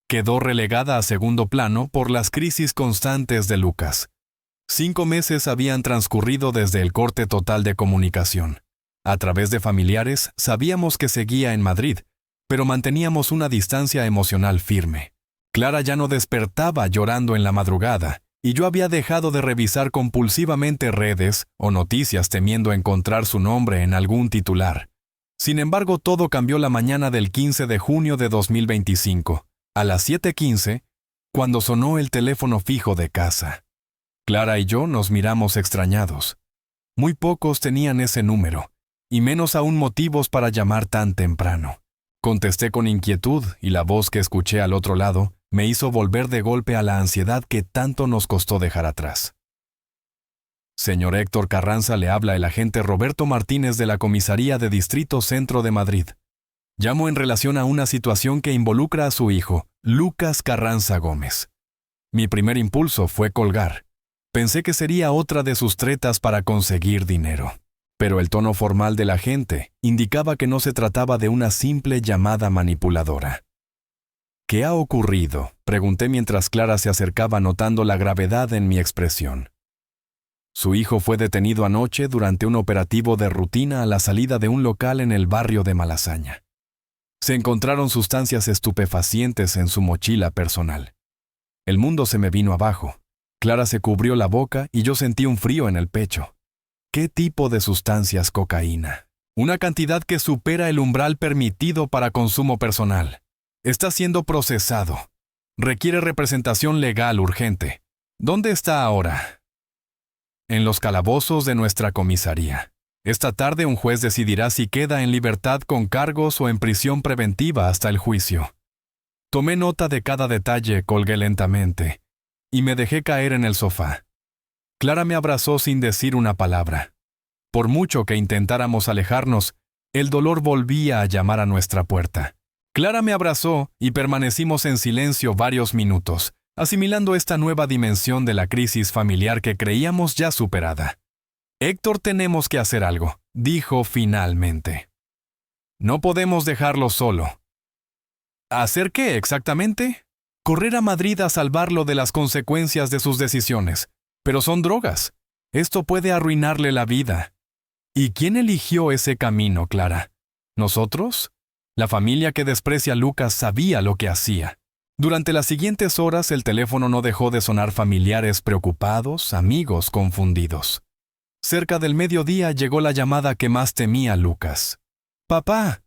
quedó relegada a segundo plano por las crisis constantes de Lucas. 5 meses habían transcurrido desde el corte total de comunicación. A través de familiares sabíamos que seguía en Madrid, pero manteníamos una distancia emocional firme. Clara ya no despertaba llorando en la madrugada, y yo había dejado de revisar compulsivamente redes o noticias temiendo encontrar su nombre en algún titular. Sin embargo, todo cambió la mañana del 15 de junio de 2025, a las 7:15, cuando sonó el teléfono fijo de casa. Clara y yo nos miramos extrañados. Muy pocos tenían ese número, y menos aún motivos para llamar tan temprano. Contesté con inquietud y la voz que escuché al otro lado me hizo volver de golpe a la ansiedad que tanto nos costó dejar atrás. Señor Héctor Carranza, le habla el agente Roberto Martínez de la Comisaría de Distrito Centro de Madrid. Llamo en relación a una situación que involucra a su hijo, Lucas Carranza Gómez. Mi primer impulso fue colgar. Pensé que sería otra de sus tretas para conseguir dinero. Pero el tono formal del agente indicaba que no se trataba de una simple llamada manipuladora. ¿Qué ha ocurrido?, pregunté mientras Clara se acercaba notando la gravedad en mi expresión. Su hijo fue detenido anoche durante un operativo de rutina a la salida de un local en el barrio de Malasaña. Se encontraron sustancias estupefacientes en su mochila personal. El mundo se me vino abajo. Clara se cubrió la boca y yo sentí un frío en el pecho. ¿Qué tipo de sustancias? Cocaína. Una cantidad que supera el umbral permitido para consumo personal. Está siendo procesado. Requiere representación legal urgente. ¿Dónde está ahora? En los calabozos de nuestra comisaría. Esta tarde un juez decidirá si queda en libertad con cargos o en prisión preventiva hasta el juicio. Tomé nota de cada detalle, colgué lentamente, y me dejé caer en el sofá. Clara me abrazó sin decir una palabra. Por mucho que intentáramos alejarnos, el dolor volvía a llamar a nuestra puerta. Clara me abrazó y permanecimos en silencio varios minutos, asimilando esta nueva dimensión de la crisis familiar que creíamos ya superada. Héctor, tenemos que hacer algo, dijo finalmente. No podemos dejarlo solo. ¿Hacer qué exactamente? Correr a Madrid a salvarlo de las consecuencias de sus decisiones. Pero son drogas. Esto puede arruinarle la vida. ¿Y quién eligió ese camino, Clara? ¿Nosotros? La familia que desprecia a Lucas sabía lo que hacía. Durante las siguientes horas el teléfono no dejó de sonar, familiares preocupados, amigos confundidos. Cerca del mediodía llegó la llamada que más temía Lucas. «Papá».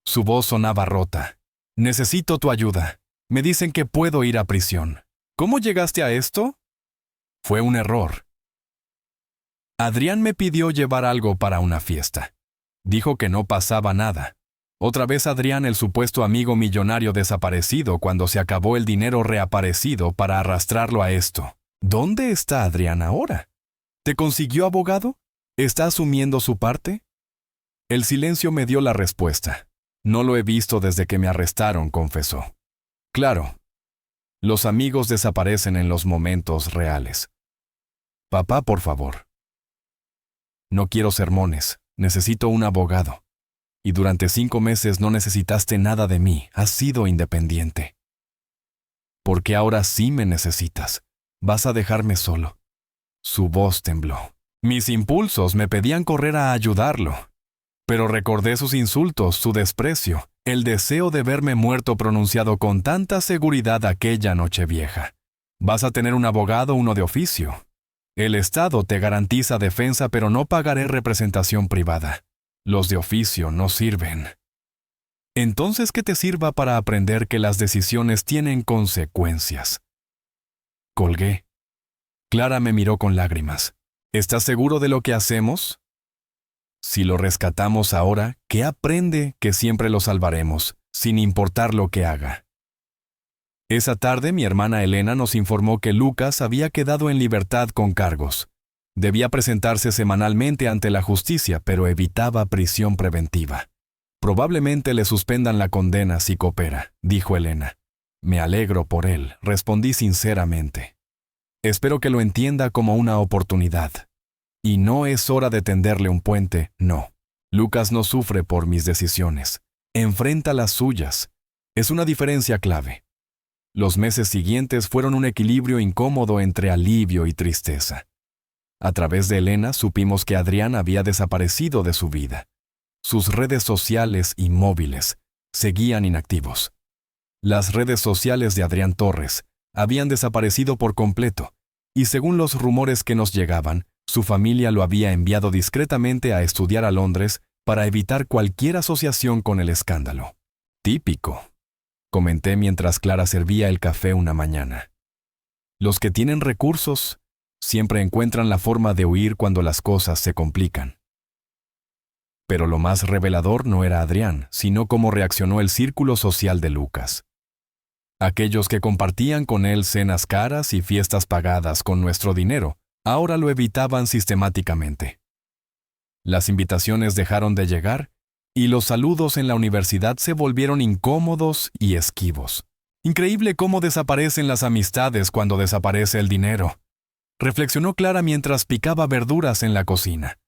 Su voz sonaba rota. «Necesito tu ayuda. Me dicen que puedo ir a prisión». «¿Cómo llegaste a esto?» «Fue un error. Adrián me pidió llevar algo para una fiesta. Dijo que no pasaba nada. Otra vez Adrián, el supuesto amigo millonario desaparecido cuando se acabó el dinero, reaparecido para arrastrarlo a esto. ¿Dónde está Adrián ahora? ¿Te consiguió abogado? ¿Está asumiendo su parte?» El silencio me dio la respuesta. «No lo he visto desde que me arrestaron», confesó. «Claro. Los amigos desaparecen en los momentos reales. Papá, por favor. No quiero sermones. Necesito un abogado. Y durante 5 meses no necesitaste nada de mí. Has sido independiente. ¿Por qué ahora sí me necesitas? ¿Vas a dejarme solo?» Su voz tembló. Mis impulsos me pedían correr a ayudarlo. Pero recordé sus insultos, su desprecio, el deseo de verme muerto pronunciado con tanta seguridad aquella noche vieja. «Vas a tener un abogado, uno de oficio. El Estado te garantiza defensa, pero no pagaré representación privada. Los de oficio no sirven». «Entonces, ¿qué te sirva para aprender que las decisiones tienen consecuencias?» Colgué. Clara me miró con lágrimas. «¿Estás seguro de lo que hacemos?» «Si lo rescatamos ahora, ¿qué aprende? Que siempre lo salvaremos, sin importar lo que haga». Esa tarde mi hermana Elena nos informó que Lucas había quedado en libertad con cargos. Debía presentarse semanalmente ante la justicia, pero evitaba prisión preventiva. «Probablemente le suspendan la condena si coopera», dijo Elena. «Me alegro por él», respondí sinceramente. «Espero que lo entienda como una oportunidad. Y no es hora de tenderle un puente, no. Lucas no sufre por mis decisiones. Enfrenta las suyas. Es una diferencia clave». Los meses siguientes fueron un equilibrio incómodo entre alivio y tristeza. A través de Elena supimos que Adrián había desaparecido de su vida. Sus redes sociales y móviles seguían inactivos. Las redes sociales de Adrián Torres habían desaparecido por completo, y según los rumores que nos llegaban, su familia lo había enviado discretamente a estudiar a Londres para evitar cualquier asociación con el escándalo. «Típico», comenté mientras Clara servía el café una mañana. «Los que tienen recursos siempre encuentran la forma de huir cuando las cosas se complican». Pero lo más revelador no era Adrián, sino cómo reaccionó el círculo social de Lucas. Aquellos que compartían con él cenas caras y fiestas pagadas con nuestro dinero, ahora lo evitaban sistemáticamente. Las invitaciones dejaron de llegar y los saludos en la universidad se volvieron incómodos y esquivos. Increíble cómo desaparecen las amistades cuando desaparece el dinero, reflexionó Clara mientras picaba verduras en la cocina.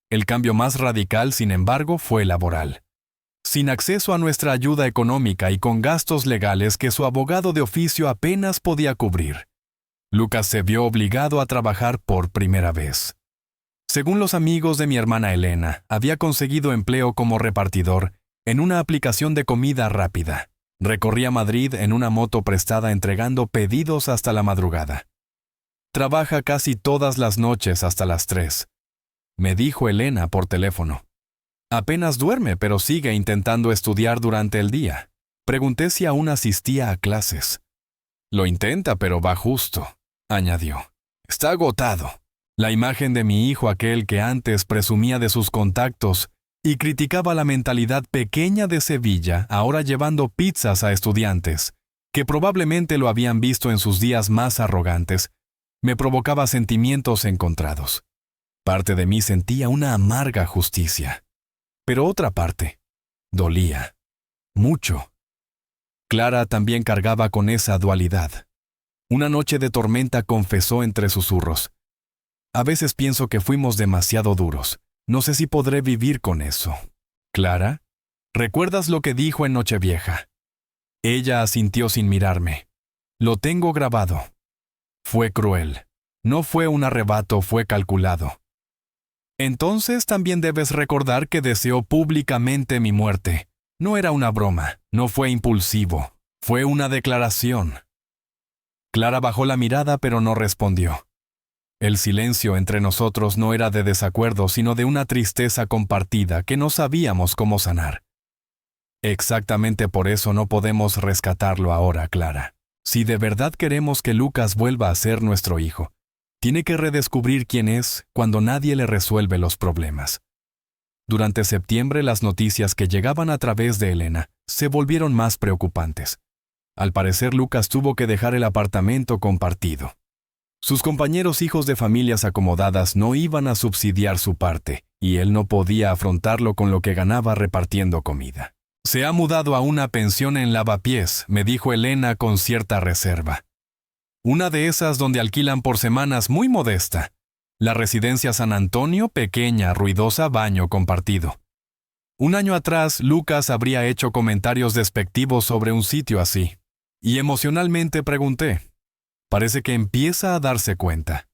El cambio más radical, sin embargo, fue laboral. sin acceso a nuestra ayuda económica y con gastos legales que su abogado de oficio apenas podía cubrir. Lucas se vio obligado a trabajar por primera vez. Según los amigos de mi hermana Elena, había conseguido empleo como repartidor en una aplicación de comida rápida. Recorría Madrid en una moto prestada entregando pedidos hasta la madrugada. Trabaja casi todas las noches hasta las 3. Me dijo Elena por teléfono. Apenas duerme, pero sigue intentando estudiar durante el día. Pregunté si aún asistía a clases. Lo intenta, pero va justo, añadió. Está agotado. La imagen de mi hijo, aquel que antes presumía de sus contactos y criticaba la mentalidad pequeña de Sevilla, ahora llevando pizzas a estudiantes, que probablemente lo habían visto en sus días más arrogantes, me provocaba sentimientos encontrados. Parte de mí sentía una amarga justicia, pero otra parte dolía mucho. Clara también cargaba con esa dualidad. Una noche de tormenta confesó entre susurros. A veces pienso que fuimos demasiado duros. No sé si podré vivir con eso. Clara, ¿recuerdas lo que dijo en Nochevieja? Ella asintió sin mirarme. Lo tengo grabado. Fue cruel. No fue un arrebato, fue calculado. Entonces también debes recordar que deseó públicamente mi muerte. No era una broma, no fue impulsivo, fue una declaración. Clara bajó la mirada pero no respondió. El silencio entre nosotros no era de desacuerdo, sino de una tristeza compartida que no sabíamos cómo sanar. Exactamente por eso no podemos rescatarlo ahora, Clara. Si de verdad queremos que Lucas vuelva a ser nuestro hijo, tiene que redescubrir quién es cuando nadie le resuelve los problemas. Durante septiembre las noticias que llegaban a través de Elena se volvieron más preocupantes. Al parecer Lucas tuvo que dejar el apartamento compartido. Sus compañeros hijos de familias acomodadas no iban a subsidiar su parte, y él no podía afrontarlo con lo que ganaba repartiendo comida. Se ha mudado a una pensión en Lavapiés, me dijo Elena con cierta reserva. Una de esas donde alquilan por semanas, muy modesta. La residencia San Antonio, pequeña, ruidosa, baño compartido. Un año atrás, Lucas habría hecho comentarios despectivos sobre un sitio así. Y emocionalmente pregunté. Parece que empieza a darse cuenta.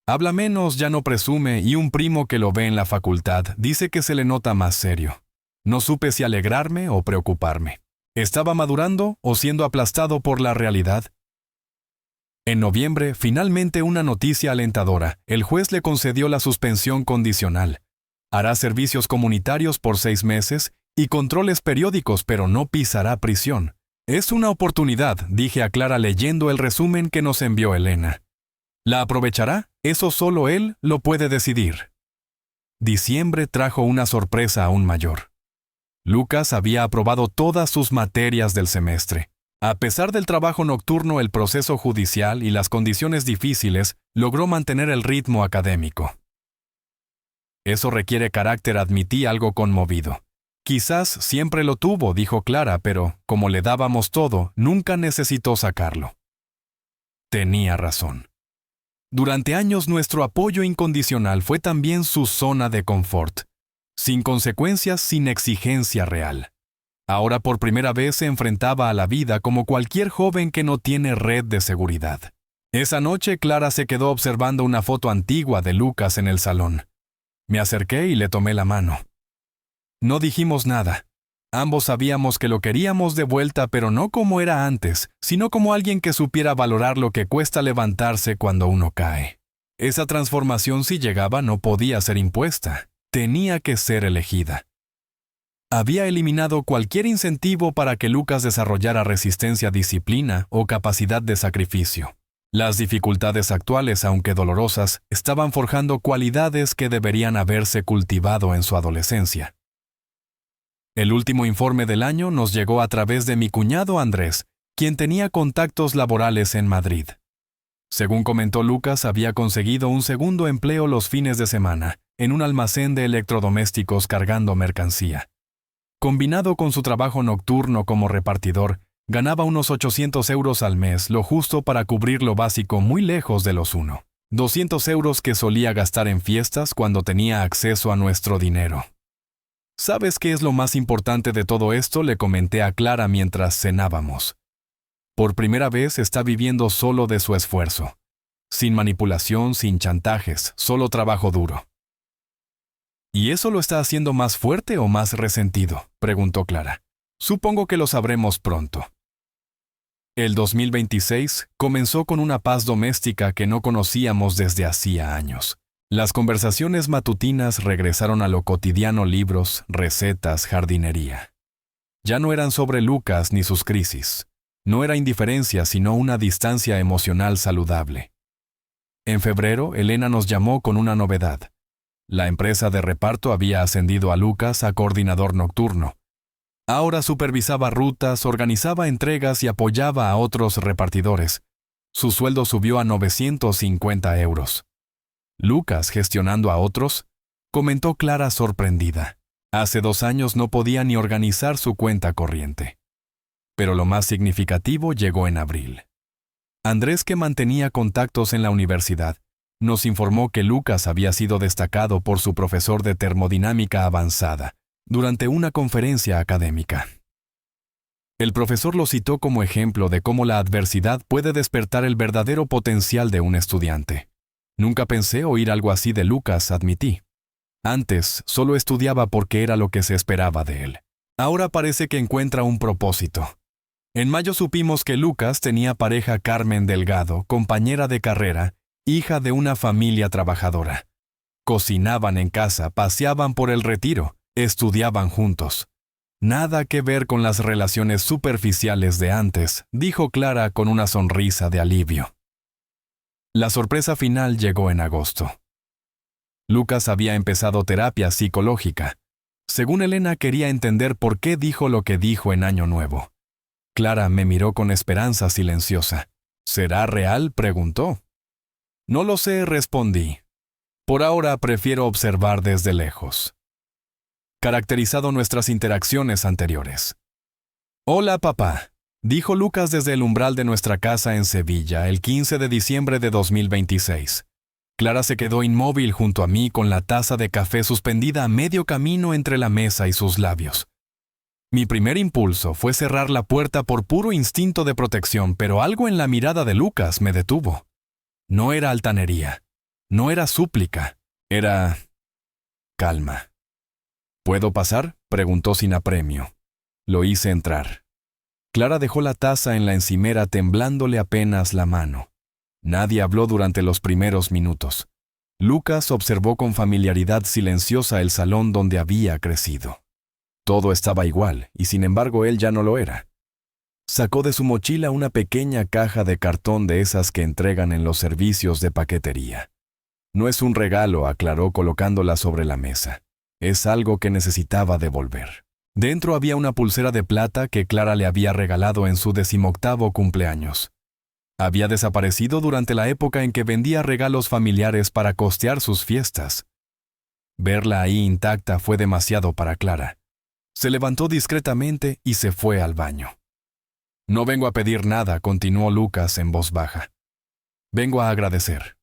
Habla menos, ya no presume, y un primo que lo ve en la facultad dice que se le nota más serio. No supe si alegrarme o preocuparme. ¿Estaba madurando o siendo aplastado por la realidad? En noviembre, finalmente una noticia alentadora. El juez le concedió la suspensión condicional. Hará servicios comunitarios por 6 meses y controles periódicos, pero no pisará prisión. Es una oportunidad, dije a Clara leyendo el resumen que nos envió Elena. ¿La aprovechará? Eso solo él lo puede decidir. Diciembre trajo una sorpresa aún mayor. Lucas había aprobado todas sus materias del semestre. A pesar del trabajo nocturno, el proceso judicial y las condiciones difíciles, logró mantener el ritmo académico. Eso requiere carácter, admití algo conmovido. Quizás siempre lo tuvo, dijo Clara, pero, como le dábamos todo, nunca necesitó sacarlo. Tenía razón. Durante años nuestro apoyo incondicional fue también su zona de confort. Sin consecuencias, sin exigencia real. Ahora por primera vez se enfrentaba a la vida como cualquier joven que no tiene red de seguridad. Esa noche Clara se quedó observando una foto antigua de Lucas en el salón. Me acerqué y le tomé la mano. No dijimos nada. Ambos sabíamos que lo queríamos de vuelta, pero no como era antes, sino como alguien que supiera valorar lo que cuesta levantarse cuando uno cae. Esa transformación, si llegaba, no podía ser impuesta. Tenía que ser elegida. Había eliminado cualquier incentivo para que Lucas desarrollara resistencia, disciplina o capacidad de sacrificio. Las dificultades actuales, aunque dolorosas, estaban forjando cualidades que deberían haberse cultivado en su adolescencia. El último informe del año nos llegó a través de mi cuñado Andrés, quien tenía contactos laborales en Madrid. Según comentó Lucas, había conseguido un segundo empleo los fines de semana, en un almacén de electrodomésticos cargando mercancía. Combinado con su trabajo nocturno como repartidor, ganaba unos 800 euros al mes, lo justo para cubrir lo básico, muy lejos de los 200 euros que solía gastar en fiestas cuando tenía acceso a nuestro dinero. ¿Sabes qué es lo más importante de todo esto?, le comenté a Clara mientras cenábamos. Por primera vez está viviendo solo de su esfuerzo. Sin manipulación, sin chantajes, solo trabajo duro. ¿Y eso lo está haciendo más fuerte o más resentido?, preguntó Clara. Supongo que lo sabremos pronto. El 2026 comenzó con una paz doméstica que no conocíamos desde hacía años. Las conversaciones matutinas regresaron a lo cotidiano: libros, recetas, jardinería. Ya no eran sobre Lucas ni sus crisis. No era indiferencia, sino una distancia emocional saludable. En febrero, Elena nos llamó con una novedad. La empresa de reparto había ascendido a Lucas a coordinador nocturno. Ahora supervisaba rutas, organizaba entregas y apoyaba a otros repartidores. Su sueldo subió a 950 euros. Lucas gestionando a otros, comentó Clara sorprendida. Hace 2 años no podía ni organizar su cuenta corriente. Pero lo más significativo llegó en abril. Andrés, que mantenía contactos en la universidad, nos informó que Lucas había sido destacado por su profesor de termodinámica avanzada durante una conferencia académica. El profesor lo citó como ejemplo de cómo la adversidad puede despertar el verdadero potencial de un estudiante. Nunca pensé oír algo así de Lucas, admití. Antes, solo estudiaba porque era lo que se esperaba de él. Ahora parece que encuentra un propósito. En mayo supimos que Lucas tenía pareja: Carmen Delgado, compañera de carrera, hija de una familia trabajadora. Cocinaban en casa, paseaban por el Retiro, estudiaban juntos. Nada que ver con las relaciones superficiales de antes, dijo Clara con una sonrisa de alivio. La sorpresa final llegó en agosto. Lucas había empezado terapia psicológica. Según Elena, quería entender por qué dijo lo que dijo en Año Nuevo. Clara me miró con esperanza silenciosa. ¿Será real?, preguntó. No lo sé, respondí. Por ahora prefiero observar desde lejos. Caracterizado nuestras interacciones anteriores. Hola, papá, dijo Lucas desde el umbral de nuestra casa en Sevilla el 15 de diciembre de 2026. Clara se quedó inmóvil junto a mí con la taza de café suspendida a medio camino entre la mesa y sus labios. Mi primer impulso fue cerrar la puerta por puro instinto de protección, pero algo en la mirada de Lucas me detuvo. No era altanería, no era súplica, era calma. ¿Puedo pasar?, preguntó sin apremio. Lo hice entrar. Clara dejó la taza en la encimera temblándole apenas la mano. Nadie habló durante los primeros minutos. Lucas observó con familiaridad silenciosa el salón donde había crecido. Todo estaba igual, y sin embargo él ya no lo era. Sacó de su mochila una pequeña caja de cartón de esas que entregan en los servicios de paquetería. No es un regalo, aclaró colocándola sobre la mesa. Es algo que necesitaba devolver. Dentro había una pulsera de plata que Clara le había regalado en su 18º cumpleaños. Había desaparecido durante la época en que vendía regalos familiares para costear sus fiestas. Verla ahí intacta fue demasiado para Clara. Se levantó discretamente y se fue al baño. No vengo a pedir nada, continuó Lucas en voz baja. Vengo a agradecer.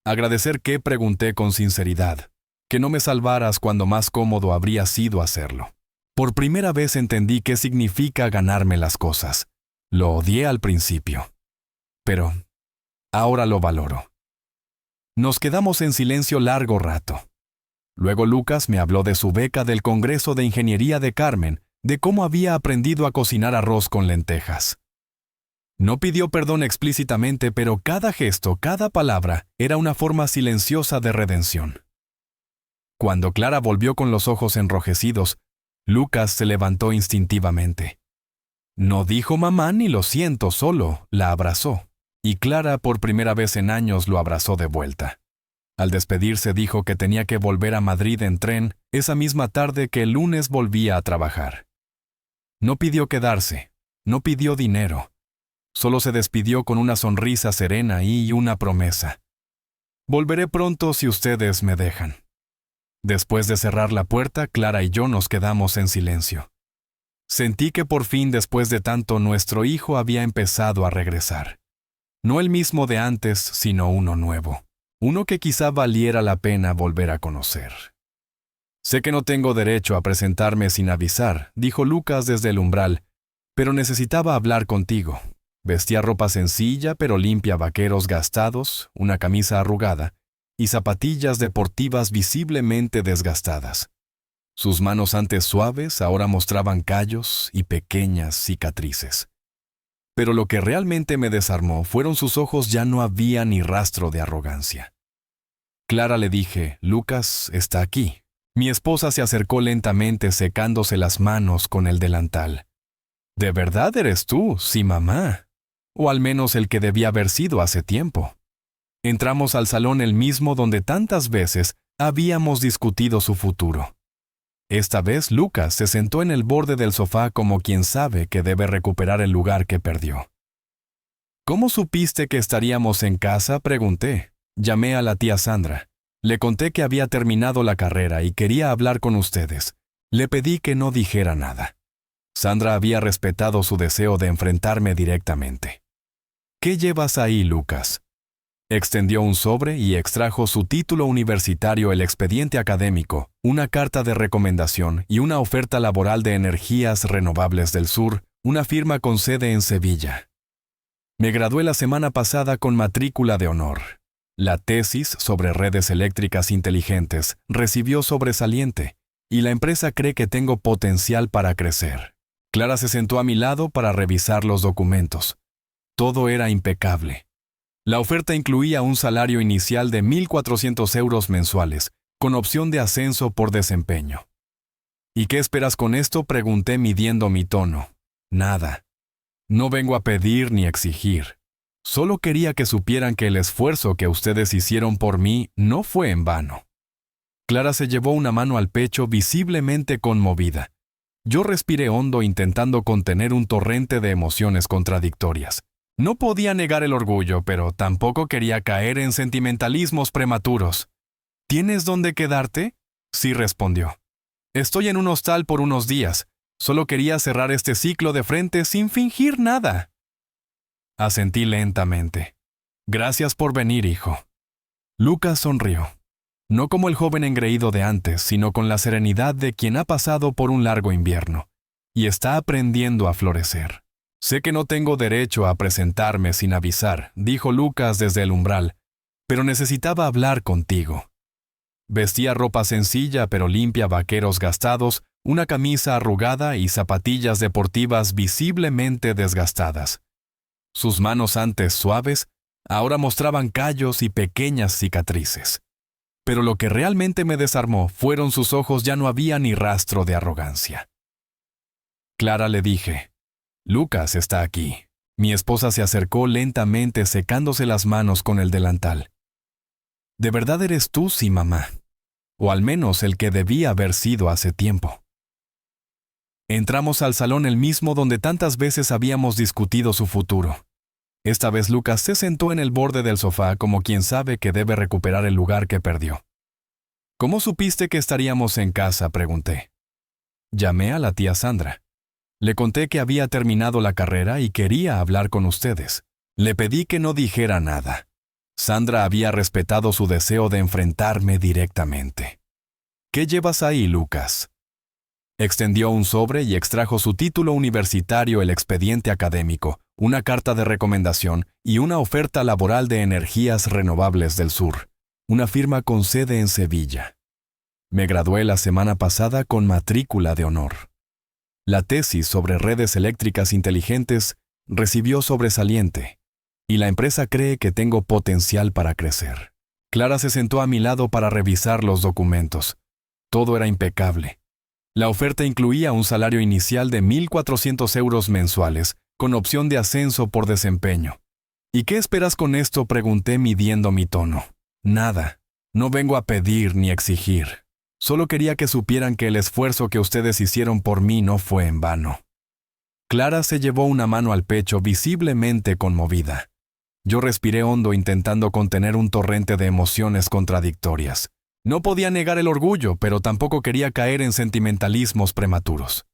¿Agradecer qué?, pregunté con sinceridad. Que no me salvaras cuando más cómodo habría sido hacerlo. Por primera vez entendí qué significa ganarme las cosas. Lo odié al principio. Pero ahora lo valoro. Nos quedamos en silencio largo rato. Luego Lucas me habló de su beca del Congreso de Ingeniería de Carmen, de cómo había aprendido a cocinar arroz con lentejas. No pidió perdón explícitamente, pero cada gesto, cada palabra, era una forma silenciosa de redención. Cuando Clara volvió con los ojos enrojecidos, Lucas se levantó instintivamente. No dijo mamá ni lo siento, solo la abrazó. Y Clara, por primera vez en años, lo abrazó de vuelta. Al despedirse dijo que tenía que volver a Madrid en tren esa misma tarde, que el lunes volvía a trabajar. No pidió quedarse, no pidió dinero. Solo se despidió con una sonrisa serena y una promesa. Volveré pronto si ustedes me dejan. Después de cerrar la puerta, Clara y yo nos quedamos en silencio. Sentí que por fin, después de tanto, nuestro hijo había empezado a regresar. No el mismo de antes, sino uno nuevo. Uno que quizá valiera la pena volver a conocer. Sé que no tengo derecho a presentarme sin avisar, dijo Lucas desde el umbral, pero necesitaba hablar contigo. Vestía ropa sencilla pero limpia, vaqueros gastados, una camisa arrugada y zapatillas deportivas visiblemente desgastadas. Sus manos antes suaves ahora mostraban callos y pequeñas cicatrices. Pero lo que realmente me desarmó fueron sus ojos. Ya no había ni rastro de arrogancia. Clara, le dije, Lucas está aquí. Mi esposa se acercó lentamente secándose las manos con el delantal. ¿De verdad eres tú? Sí, mamá. O al menos el que debía haber sido hace tiempo. Entramos al salón, el mismo donde tantas veces habíamos discutido su futuro. Esta vez Lucas se sentó en el borde del sofá como quien sabe que debe recuperar el lugar que perdió. ¿Cómo supiste que estaríamos en casa?, pregunté. Llamé a la tía Sandra. Le conté que había terminado la carrera y quería hablar con ustedes. Le pedí que no dijera nada. Sandra había respetado su deseo de enfrentarme directamente. ¿Qué llevas ahí, Lucas? Extendió un sobre y extrajo su título universitario, el expediente académico, una carta de recomendación y una oferta laboral de Energías Renovables del Sur, una firma con sede en Sevilla. Me gradué la semana pasada con matrícula de honor. La tesis sobre redes eléctricas inteligentes recibió sobresaliente y la empresa cree que tengo potencial para crecer. Clara se sentó a mi lado para revisar los documentos. Todo era impecable. La oferta incluía un salario inicial de 1.400 euros mensuales, con opción de ascenso por desempeño. ¿Y qué esperas con esto?, pregunté midiendo mi tono. Nada. No vengo a pedir ni exigir. Solo quería que supieran que el esfuerzo que ustedes hicieron por mí no fue en vano. Clara se llevó una mano al pecho, visiblemente conmovida. Yo respiré hondo, intentando contener un torrente de emociones contradictorias. No podía negar el orgullo, pero tampoco quería caer en sentimentalismos prematuros. ¿Tienes dónde quedarte? Sí, respondió. Estoy en un hostal por unos días. Solo quería cerrar este ciclo de frente sin fingir nada. Asentí lentamente. Gracias por venir, hijo. Lucas sonrió. No como el joven engreído de antes, sino con la serenidad de quien ha pasado por un largo invierno y está aprendiendo a florecer. Sé que no tengo derecho a presentarme sin avisar, dijo Lucas desde el umbral, pero necesitaba hablar contigo. Vestía ropa sencilla pero limpia, vaqueros gastados, una camisa arrugada y zapatillas deportivas visiblemente desgastadas. Sus manos antes suaves, ahora mostraban callos y pequeñas cicatrices. Pero lo que realmente me desarmó fueron sus ojos. Ya no había ni rastro de arrogancia. Clara, le dije, Lucas está aquí. Mi esposa se acercó lentamente secándose las manos con el delantal. ¿De verdad eres tú? Sí, mamá. O al menos el que debía haber sido hace tiempo. Entramos al salón, el mismo donde tantas veces habíamos discutido su futuro. Esta vez Lucas se sentó en el borde del sofá como quien sabe que debe recuperar el lugar que perdió. ¿Cómo supiste que estaríamos en casa?, pregunté. Llamé a la tía Sandra. Le conté que había terminado la carrera y quería hablar con ustedes. Le pedí que no dijera nada. Sandra había respetado su deseo de enfrentarme directamente. ¿Qué llevas ahí, Lucas? Extendió un sobre y extrajo su título universitario, el expediente académico, una carta de recomendación y una oferta laboral de Energías Renovables del Sur, una firma con sede en Sevilla. Me gradué la semana pasada con matrícula de honor. La tesis sobre redes eléctricas inteligentes recibió sobresaliente, y la empresa cree que tengo potencial para crecer. Clara se sentó a mi lado para revisar los documentos. Todo era impecable. La oferta incluía un salario inicial de 1.400 euros mensuales, con opción de ascenso por desempeño. ¿Y qué esperas con esto?, pregunté midiendo mi tono. Nada. No vengo a pedir ni exigir. Solo quería que supieran que el esfuerzo que ustedes hicieron por mí no fue en vano. Clara se llevó una mano al pecho, visiblemente conmovida. Yo respiré hondo, intentando contener un torrente de emociones contradictorias. No podía negar el orgullo, pero tampoco quería caer en sentimentalismos prematuros.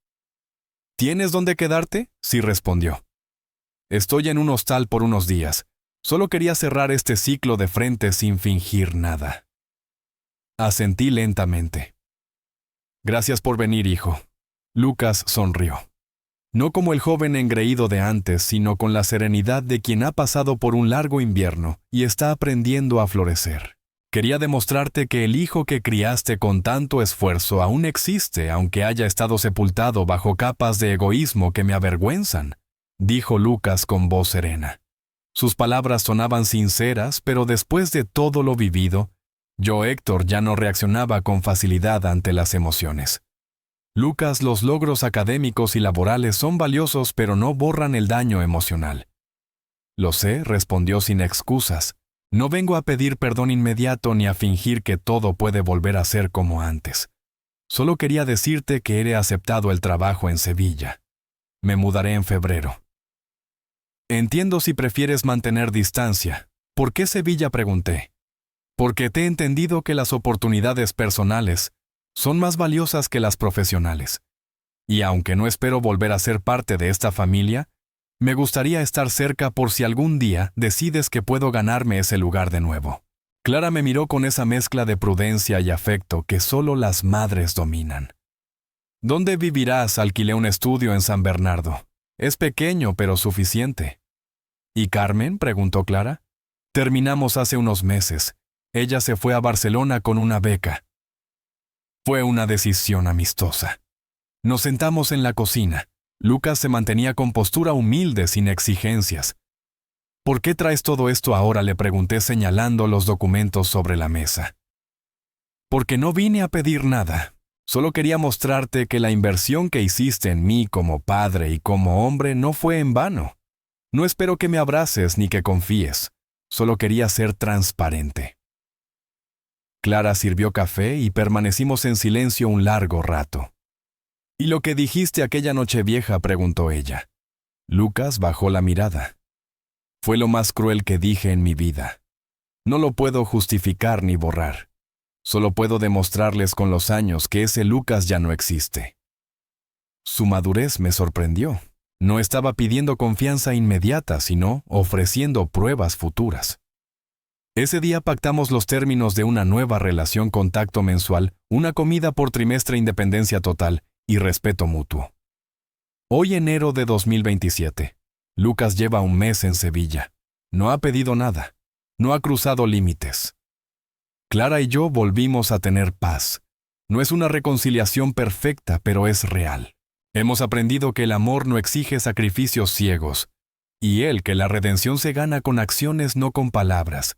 ¿Tienes dónde quedarte? Sí, respondió. Estoy en un hostal por unos días. Solo quería cerrar este ciclo de frente sin fingir nada. Asentí lentamente. Gracias por venir, hijo. Lucas sonrió. No como el joven engreído de antes, sino con la serenidad de quien ha pasado por un largo invierno y está aprendiendo a florecer. Quería demostrarte que el hijo que criaste con tanto esfuerzo aún existe, aunque haya estado sepultado bajo capas de egoísmo que me avergüenzan, dijo Lucas con voz serena. Sus palabras sonaban sinceras, pero después de todo lo vivido, yo, Héctor, ya no reaccionaba con facilidad ante las emociones. Lucas, los logros académicos y laborales son valiosos, pero no borran el daño emocional. Lo sé, respondió sin excusas. No vengo a pedir perdón inmediato ni a fingir que todo puede volver a ser como antes. Solo quería decirte que he aceptado el trabajo en Sevilla. Me mudaré en febrero. Entiendo si prefieres mantener distancia. ¿Por qué Sevilla?, pregunté. Porque te he entendido que las oportunidades personales son más valiosas que las profesionales. Y aunque no espero volver a ser parte de esta familia, me gustaría estar cerca por si algún día decides que puedo ganarme ese lugar de nuevo. Clara me miró con esa mezcla de prudencia y afecto que solo las madres dominan. ¿Dónde vivirás?, alquilé un estudio en San Bernardo. Es pequeño, pero suficiente. ¿Y Carmen?, preguntó Clara. Terminamos hace unos meses. Ella se fue a Barcelona con una beca. Fue una decisión amistosa. Nos sentamos en la cocina. Lucas se mantenía con postura humilde, sin exigencias. ¿Por qué traes todo esto ahora?, le pregunté señalando los documentos sobre la mesa. Porque no vine a pedir nada. Solo quería mostrarte que la inversión que hiciste en mí como padre y como hombre no fue en vano. No espero que me abraces ni que confíes. Solo quería ser transparente. Clara sirvió café y permanecimos en silencio un largo rato. ¿Y lo que dijiste aquella noche vieja?, preguntó ella. Lucas bajó la mirada. Fue lo más cruel que dije en mi vida. No lo puedo justificar ni borrar. Solo puedo demostrarles con los años que ese Lucas ya no existe. Su madurez me sorprendió. No estaba pidiendo confianza inmediata, sino ofreciendo pruebas futuras. Ese día pactamos los términos de una nueva relación, contacto mensual, una comida por trimestre, independencia total y respeto mutuo. Hoy, enero de 2027. Lucas lleva un mes en Sevilla. No ha pedido nada. No ha cruzado límites. Clara y yo volvimos a tener paz. No es una reconciliación perfecta, pero es real. Hemos aprendido que el amor no exige sacrificios ciegos, y que la redención se gana con acciones, no con palabras.